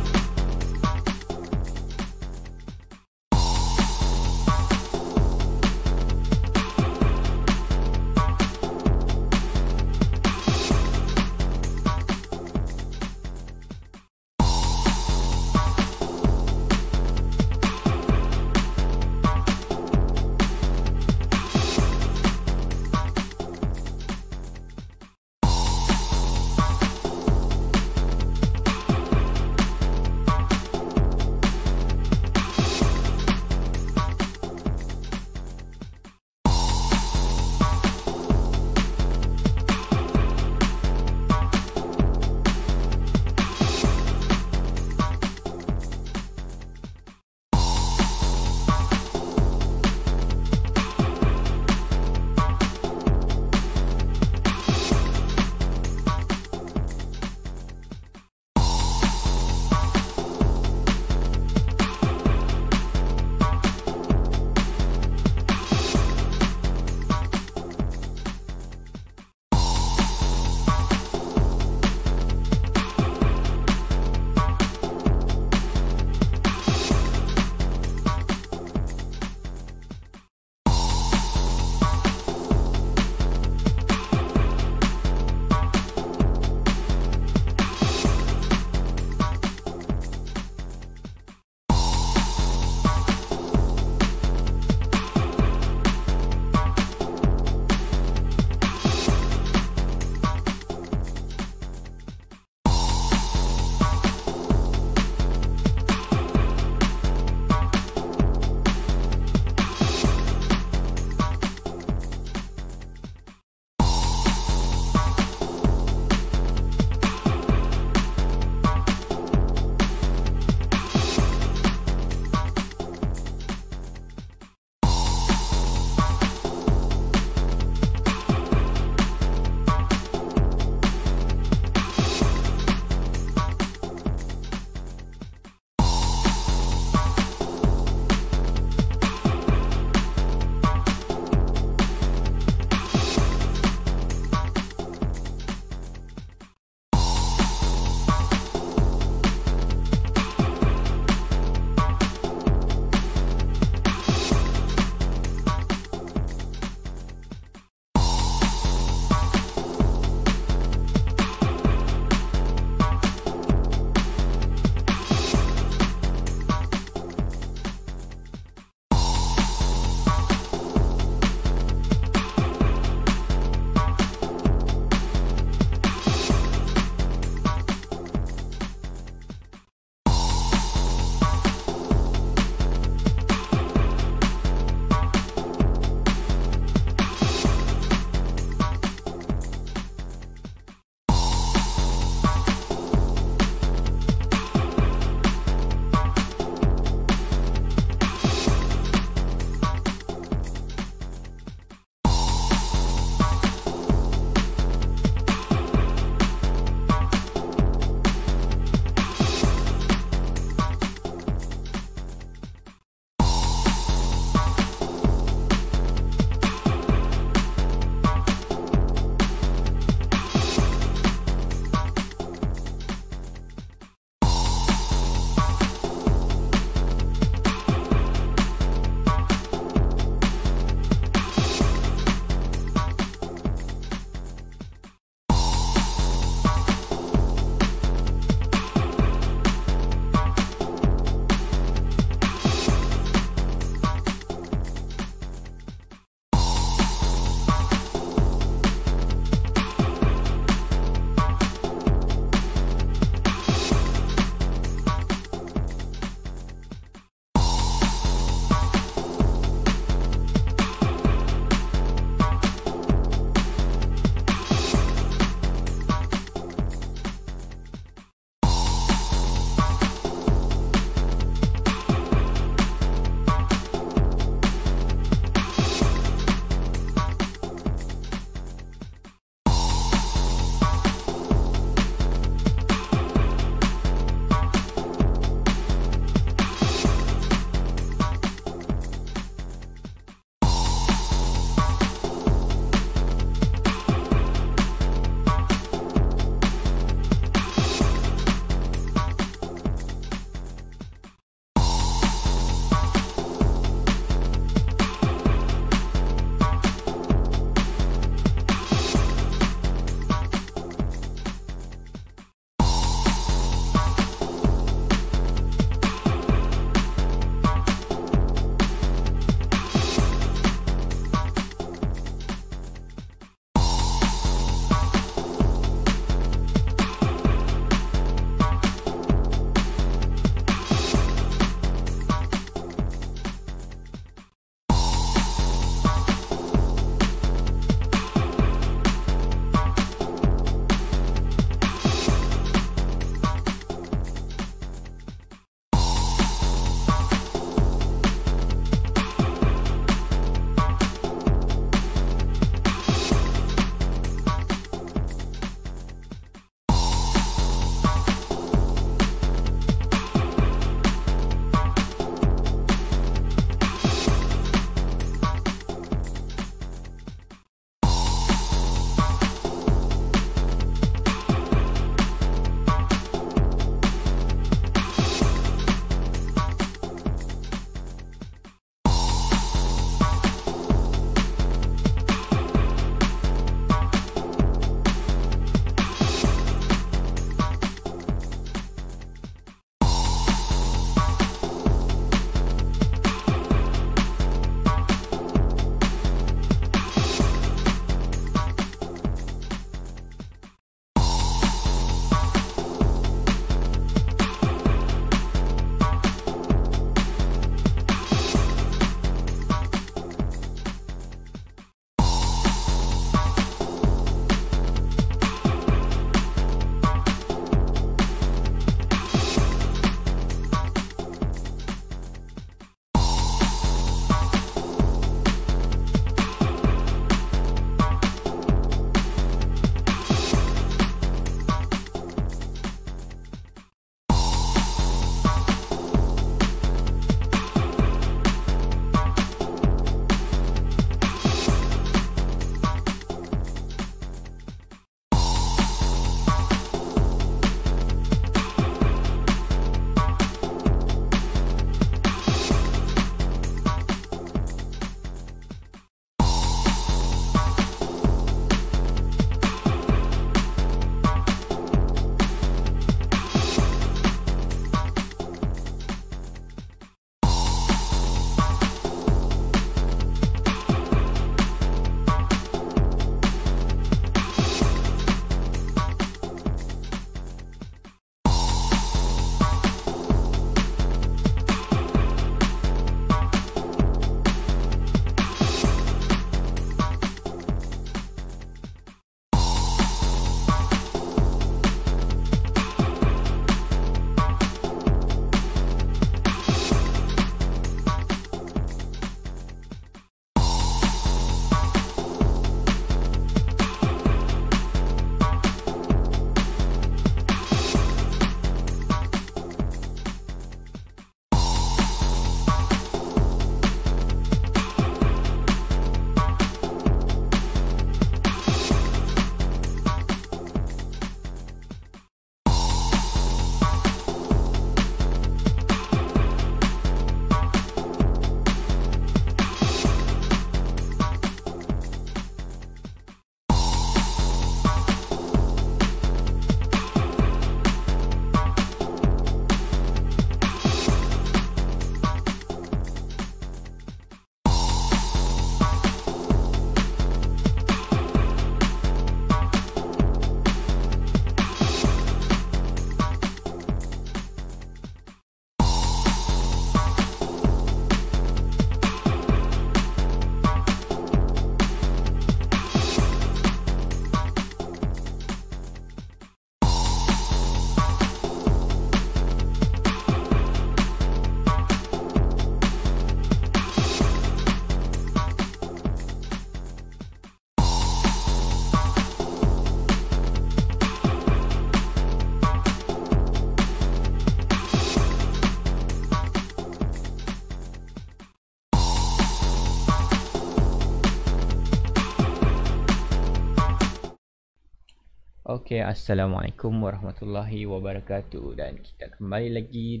Okey, Assalamualaikum warahmatullahi wabarakatuh, dan kita kembali lagi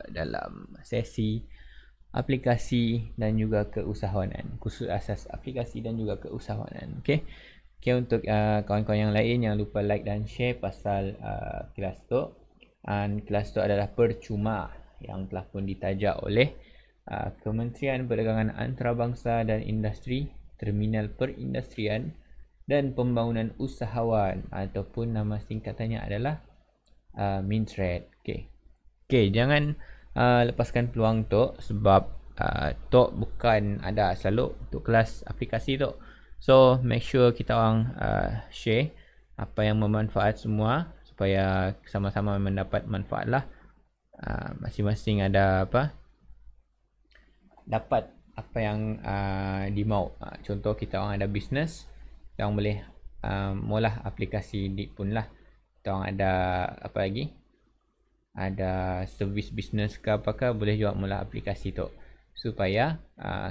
dalam sesi aplikasi dan juga keusahawanan, khusus asas aplikasi dan juga keusahawanan. Okey. Okey, untuk kawan-kawan yang lain, jangan lupa like dan share pasal kelas tu. Kelas tu adalah percuma yang telah pun ditajak oleh Kementerian Perdagangan Antarabangsa dan Industri, Terminal Perindustrian dan Pembangunan Usahawan, ataupun nama singkatannya adalah MINSRED. Okey, jangan lepaskan peluang tu, sebab Tok bukan ada selalu untuk kelas aplikasi tu. So make sure kita orang share apa yang bermanfaat semua, supaya sama-sama mendapat manfaat lah. Masing-masing ada apa, dapat apa yang dimau. Contoh, kita orang ada bisnes, kita orang boleh mula aplikasi di pun lah. Kita orang ada apa lagi, ada servis bisnes ke apakah, boleh juga mula aplikasi tu, supaya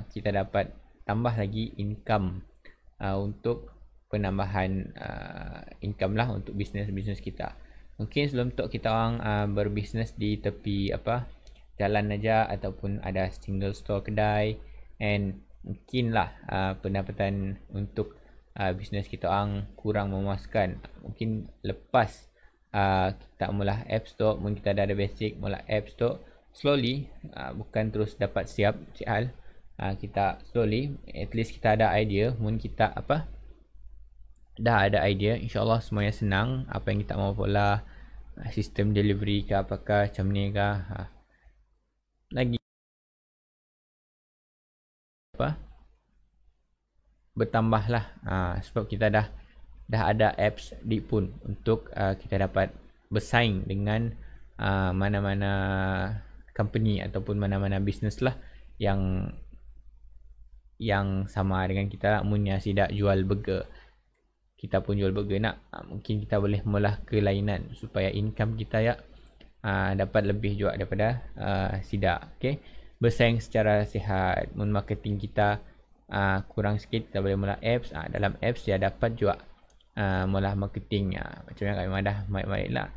kita dapat tambah lagi income, untuk penambahan income lah untuk bisnes-bisnes kita. Mungkin sebelum tu kita orang berbisnes di tepi apa, jalan aja, ataupun ada single store kedai, and mungkin lah pendapatan untuk bisnes kita orang kurang memuaskan. Mungkin lepas kita mula apps tu, mungkin kita dah ada basic, mula apps tu slowly, bukan terus dapat siap hal. Kita slowly, at least kita ada idea. Mungkin kita apa, dah ada idea, insyaAllah semuanya senang. Apa yang kita mau pula, sistem delivery ke apakah, macam ni ke, lagi apa, bertambah lah. Sebab kita dah ada apps di pun, untuk kita dapat bersaing dengan mana-mana company ataupun mana-mana business lah yang sama dengan kita lah. Munnya sidak jual burger, kita pun jual burger nak, mungkin kita boleh mula kelainan, supaya income kita ya dapat lebih juga daripada sidak. Okay, bersaing secara sihat. Mun marketing kita kurang sikit, kita boleh mula apps. Dalam apps dia dapat juga mula marketing. Macam yang kami dah baik-baik lah.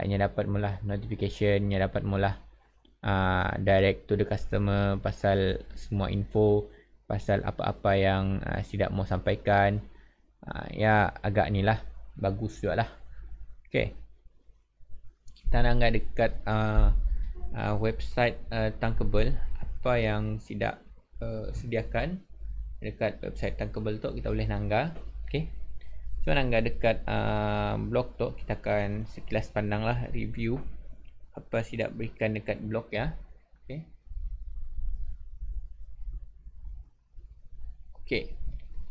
Ia dapat mula notification, ia dapat mula direct to the customer pasal semua info, pasal apa-apa yang sidak mau sampaikan. Ya agak ni lah, bagus juga lah. Okay, kita nak dekat website Tankable. Apa yang sidak sediakan dekat website Tankable tu, kita boleh nangga. Okay, so nangga dekat blog tu, kita akan sekilas pandang lah, review apa sidak berikan dekat blog ya. Okay. Okay,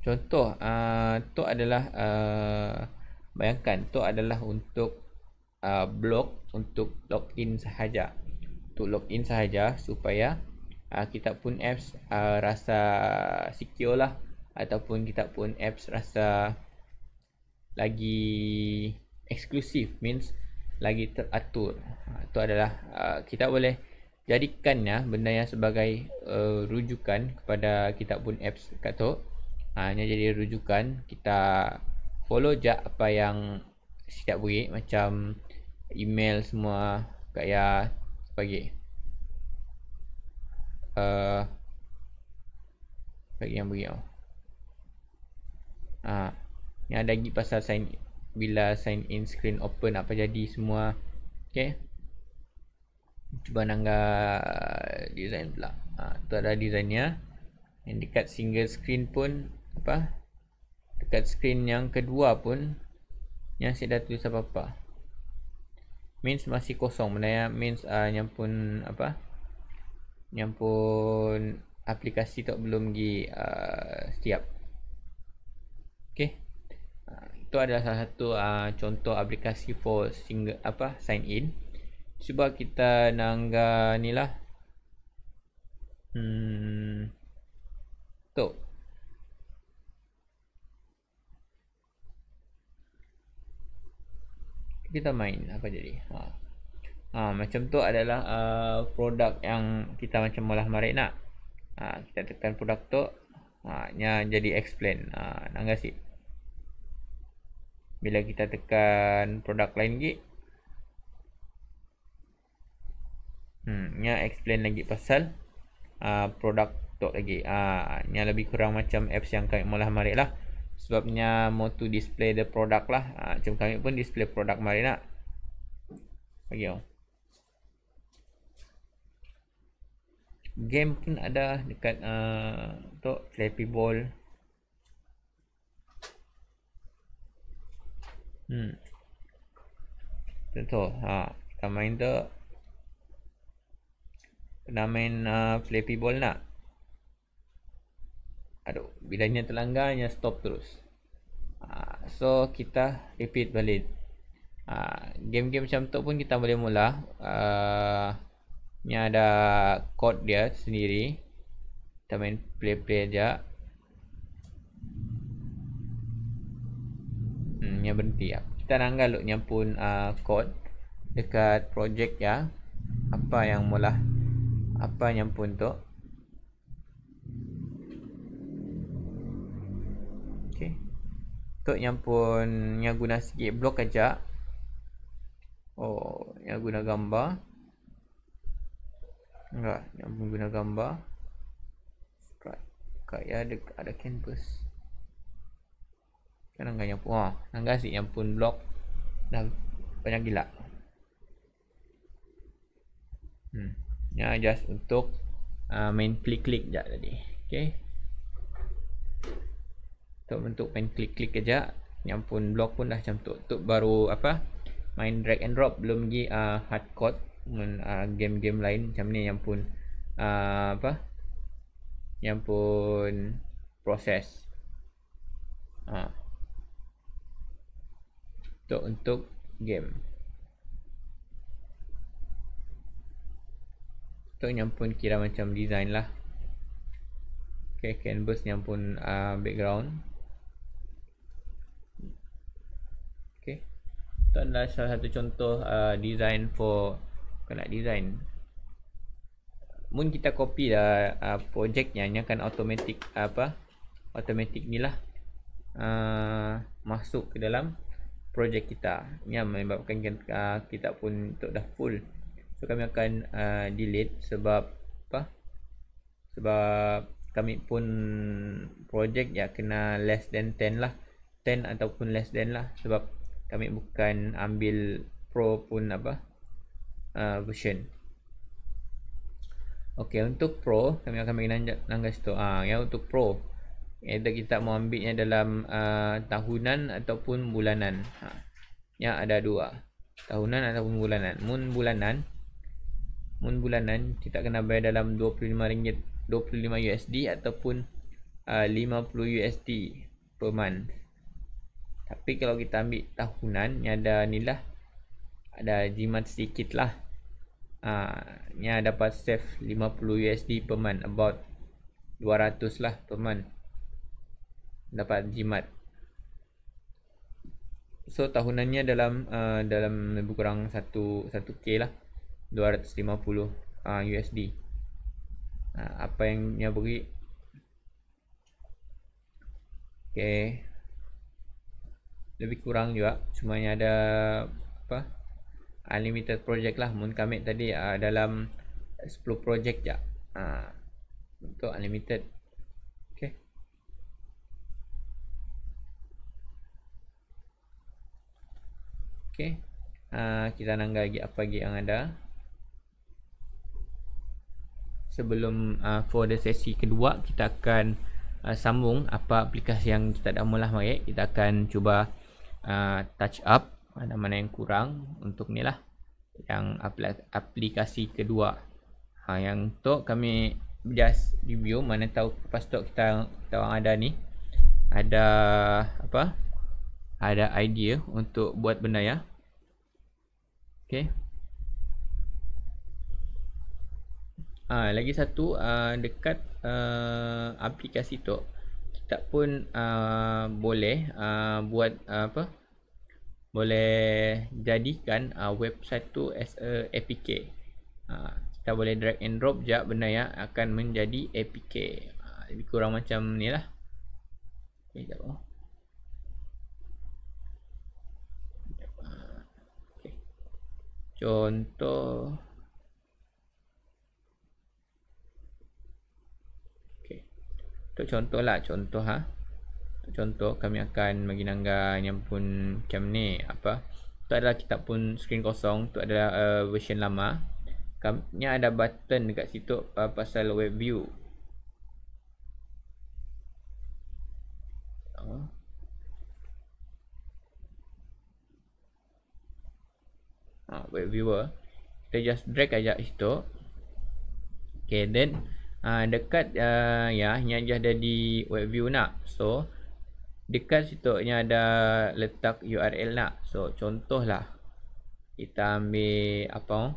contoh tu adalah bayangkan tu adalah untuk blog untuk login sahaja. Untuk login sahaja, supaya kita pun apps rasa secure lah, ataupun kita pun apps rasa lagi eksklusif, means lagi teratur. Itu adalah kita boleh jadikannya benda yang sebagai rujukan kepada kita pun apps kat tu. Hanya jadi rujukan, kita follow je apa yang siap beri, macam email semua kayak bagi yang beri yang ada lagi pasal bila sign in screen open, apa jadi semua. Okay, cuba nangga design pula. Tu ada desainnya. Yang dekat single screen pun apa, dekat screen yang kedua pun yang saya dah tulis apa-apa, means masih kosong benda yang means yang pun apa, yang pun aplikasi tu belum lagi siap. Okay, itu adalah salah satu contoh aplikasi for single apa, sign in. Cuba kita nangga ni lah. Tu kita main apa jadi. Macam tu adalah produk yang kita macam malah marik nak. Kita tekan produk tu, nya jadi explain. Nangga sip. Bila kita tekan produk lain lagi, nya explain lagi pasal produk tu lagi. Nya lebih kurang macam apps yang kami mula mari lah. Sebabnya mau to display the product lah. Macam kami pun display produk mari nak. Bagi oh. Game pun ada dekat tu Flappy Ball. Contoh, kita main tu pernah main Flappy Ball nak. Aduh, bilanya terlanggarnya stop terus. So kita repeat balik. Game-game macam tu pun kita boleh mula. Ni ada code dia sendiri. Kita main play aja. Ni berhenti ya. Kita nanggal loknya pun code dekat project ya. Apa yang mula, apa yang pun tu. Okay. Untuk yang pun yang guna sikit blok aja. Oh, yang guna gambar. Enggak, yang pun guna gambar. Kayak ada canvas. Kan anggar yang pun anggar si yang pun blok dah banyak gila. Ya just untuk main klik-klik je tadi. Okay. Untuk bentuk main klik-klik aja. Yang pun blok pun dah macam tu. Untuk baru apa? Main drag and drop, belum lagi hardcode game-game lain macam ni yang pun apa? Yang pun proses. Untuk game. Untuk yang pun kira macam design lah. Okay, canvas yang pun background. Okay, itu adalah salah satu contoh design for nak design. Mun kita copy dah projectnya, nya kan automatic automatic ni lah masuk ke dalam project kita. Yang menyebabkan kita pun untuk dah full. So kami akan delete sebab apa? Sebab kami pun project ya kena less than 10 lah. 10 ataupun less than lah. Sebab kami bukan ambil pro pun apa version. Okay, untuk pro kami akan bagi nangga situ. Yang untuk pro, either kita mau ambilnya dalam tahunan ataupun bulanan. Ya ada dua, tahunan ataupun bulanan. Mun bulanan kita kena bayar dalam 25 ringgit, 25 USD ataupun 50 USD per month. Tapi kalau kita ambil tahunan, ni ada ni lah, ada jimat sedikit lah. Nya dapat save 50 USD per month, about 200 lah per month dapat jimat. So tahunannya dalam lebih kurang 1k lah, 250 USD. Apa yang nya beri. Okay, lebih kurang juga, cuma ada apa, unlimited project lah. Mun kami tadi dalam 10 project je untuk unlimited. Okay. Okay. Kita nangga lagi apa lagi yang ada. Sebelum for the sesi kedua, kita akan sambung apa aplikasi yang kita dah mula mari. Kita akan cuba touch up mana yang kurang untuk ni lah, yang aplikasi kedua. Yang tu kami just review, mana tahu lepas tu kita orang ada ni, ada apa, ada idea untuk buat benda ya. Okay. Lagi satu dekat aplikasi tu kita pun boleh buat apa, boleh jadikan website tu as a APK. Kita boleh drag and drop je benda yang akan menjadi APK. Lebih kurang macam ni lah. Okay, jap. Contoh. Okay. Untuk contoh lah. Contoh contoh kami akan bagi nangga yang pun macam ni. Apa? Itu adalah kitab pun screen kosong. Itu adalah version lama. Kami ada button dekat situ pasal web view. Web viewer. Kita just drag aja situ. Okay, then dekat ya, ni aja ada di web view nak. So dekat situ ni ada letak URL nak. So contohlah kita ambil apa?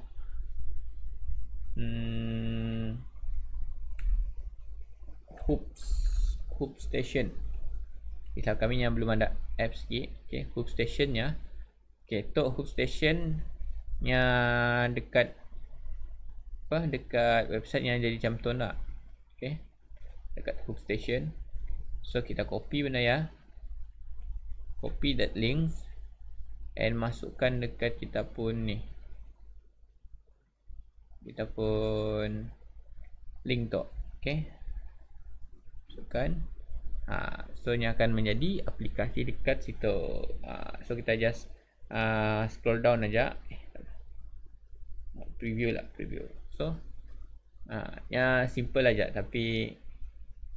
Hoop station. Kisah kami yang belum ada apps lagi. Okay, hoop station nya. Okay, tu hoop station nya dekat apa? Dekat website yang jadi macam tu nak. Okay, dekat hoop station. So kita copy benda ya. Copy that links and masukkan dekat kita pun ni. Kita pun link tu. Okay, masukkan. So ni akan menjadi aplikasi dekat situ. So kita just scroll down aja. Preview lah, preview. So ya simple aja, tapi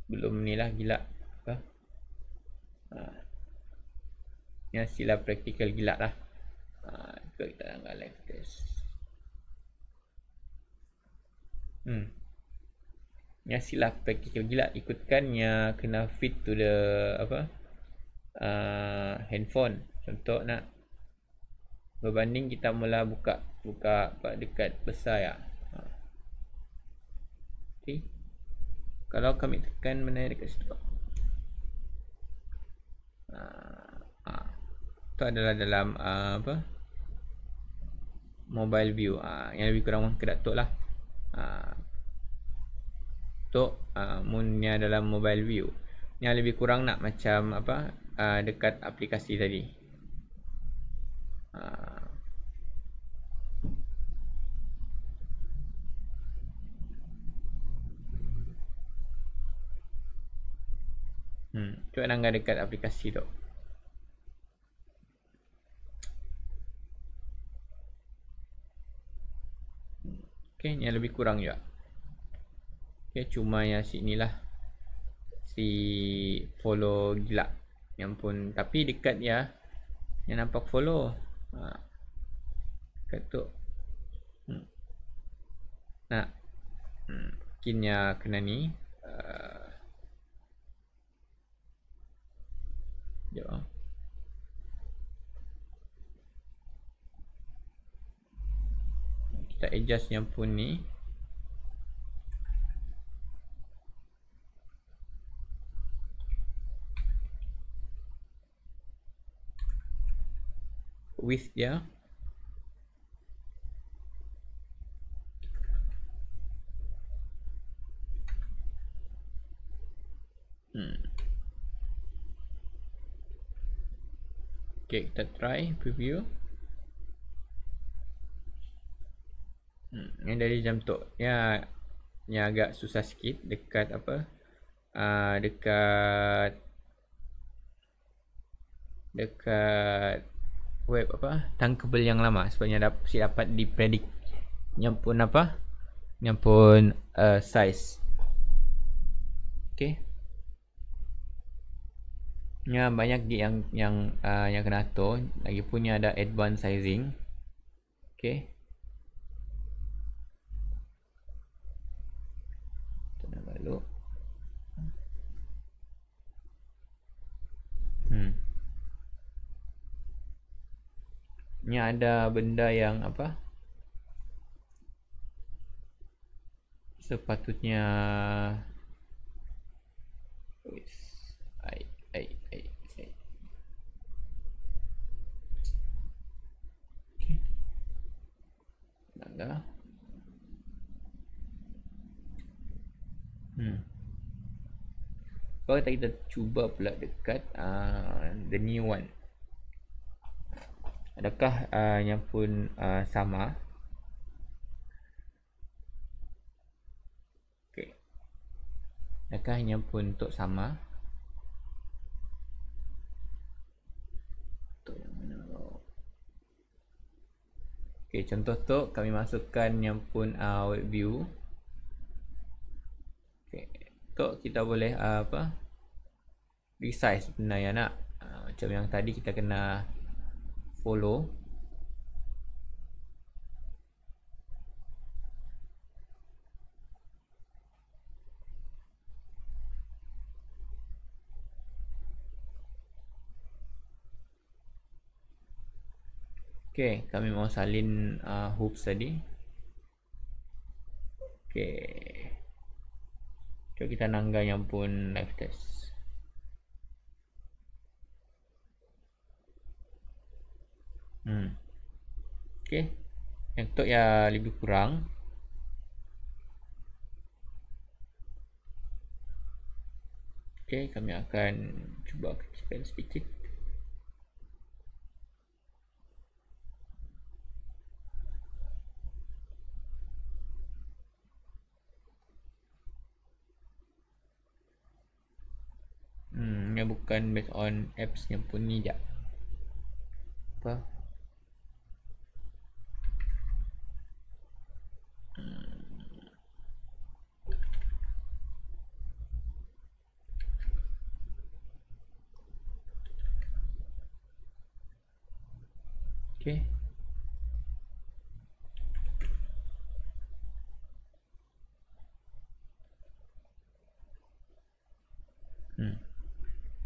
belum ni lah gila apa. Ya sila praktikal gila lah. Kita angkat live test. Ya sila praktikal gila, ikutkan ya kena fit to the apa handphone. Contoh nak berbanding kita mula buka apa dekat besar ya. Okay. Kalau kami tekan mana dekat situ. Itu adalah dalam apa? Mobile view. Yang lebih kurang kedak tu lah. Tu munnya dalam mobile view. Yang lebih kurang nak macam apa? Dekat aplikasi tadi. Cuba nangga dekat aplikasi tu. Okay, yang lebih kurang juga. Okay, cuma yang sini lah si follow gila yang pun, tapi dekat ya yang nampak follow dekat tu. Nah, mungkinnya kena ni. Jom. Kita adjust yang pun ni. Width dia. Okay, kita try preview. Yang dari jam tu ya, yang agak susah sikit dekat apa, dekat web apa tankable yang lama, sebabnya dapat dipredik yang pun apa, yang pun size. Okay, ya banyak yang kena atur. Lagi punya ada advanced sizing. Okay, lalu ni ada benda yang apa sepatutnya dah. Kalau kita cuba pula dekat the new one. Adakah yang pun sama? Okey. Adakah yang pun untuk sama? Untuk yang mana? Okey, contoh tu kami masukkan yang pun web view. Okey, tu kita boleh resize sebenarnya nak. Macam yang tadi kita kena follow. Okey, kami mau salin hoops tadi. Okey. Cuba kita nangga yang pun live test. Okey. Yang tu ya lebih kurang. Okey, kami akan cuba kecilkan sedikit. Yang bukan based on apps yang pun ni je. Apa? Okay.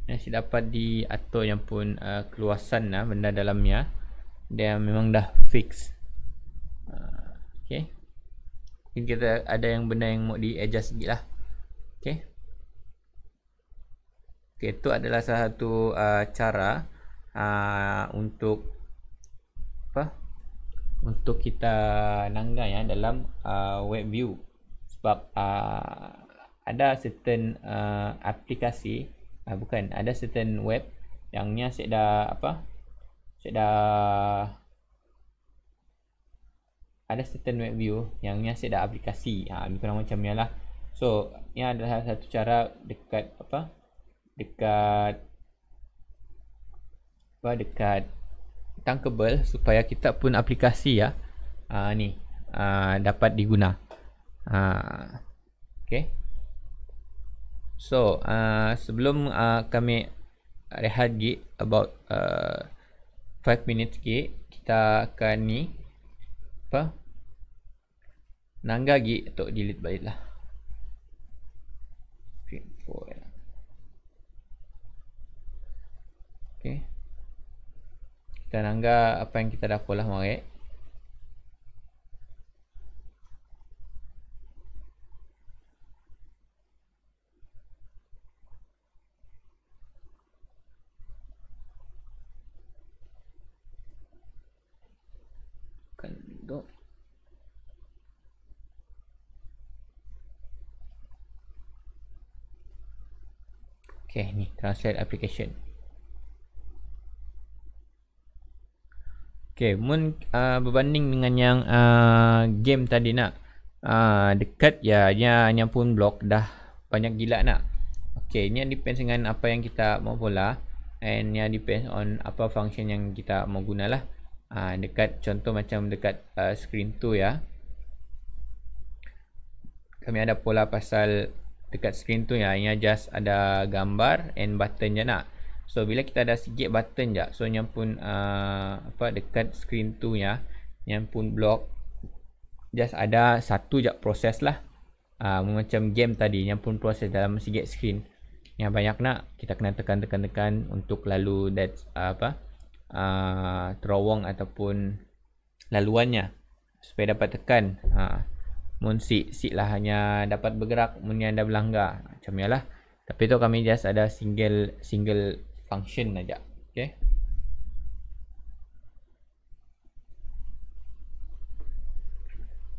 Yang dapat diatur yang pun keluasan benda dalamnya. Dia memang dah fix. Okay. Mungkin kita ada yang benda yang mau di adjust sikit lah. Okay. Okay, itu adalah salah satu cara untuk untuk kita nanggai dalam web view. Sebab ada certain aplikasi, bukan, ada certain web yang nya saya dah ada certain web view yang nya saya dah aplikasi. Lebih kurang macam ni lah. So, ini adalah satu cara dekat tankable supaya kita pun aplikasi ni dapat diguna. Okay. So, sebelum kami rehat lagi about 5 minutes lagi, kita akan ni nangga lagi untuk delete balik lah. Screen 4 Okay. Kita nangga apa yang kita dah pola kemarin. Okay, ni translate application. Okay, berbanding dengan yang game tadi nak dekat ya, yang pun blok dah banyak gila nak. Okay, ni depends dengan apa yang kita mau pula, and ya depends on apa function yang kita mau guna lah. Dekat contoh macam dekat screen tu ya, kami ada pola pasal dekat screen tu ya, ini just ada gambar and button je nak. So bila kita ada sikit button je, so yang pun dekat screen tu ya, yang pun block just ada satu je proses lah. Macam game tadi, yang pun proses dalam sikit screen. Yang banyak nak kita kena tekan untuk lalu terowong ataupun laluannya supaya dapat tekan. Mun sik lah hanya dapat bergerak mun anda berlanggar macam yalah. Tapi tu kami just ada single function aja. Okay.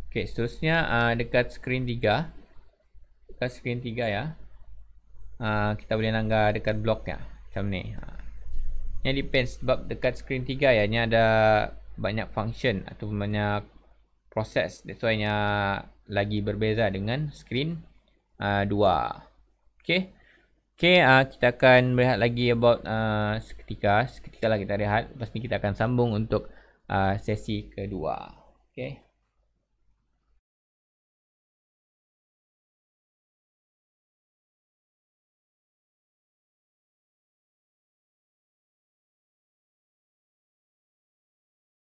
Okay, seterusnya dekat screen 3. Dekat screen 3 ya. Kita boleh nanggar dekat blok ya. Macam ni. Yang depends sebab dekat screen 3 ya, ni ada banyak function atau banyak proses. That's why nya lagi berbeza dengan screen 2. Okay. Okay, kita akan berehat lagi about seketika lah kita rehat. Lepas ni kita akan sambung untuk sesi kedua. Okay.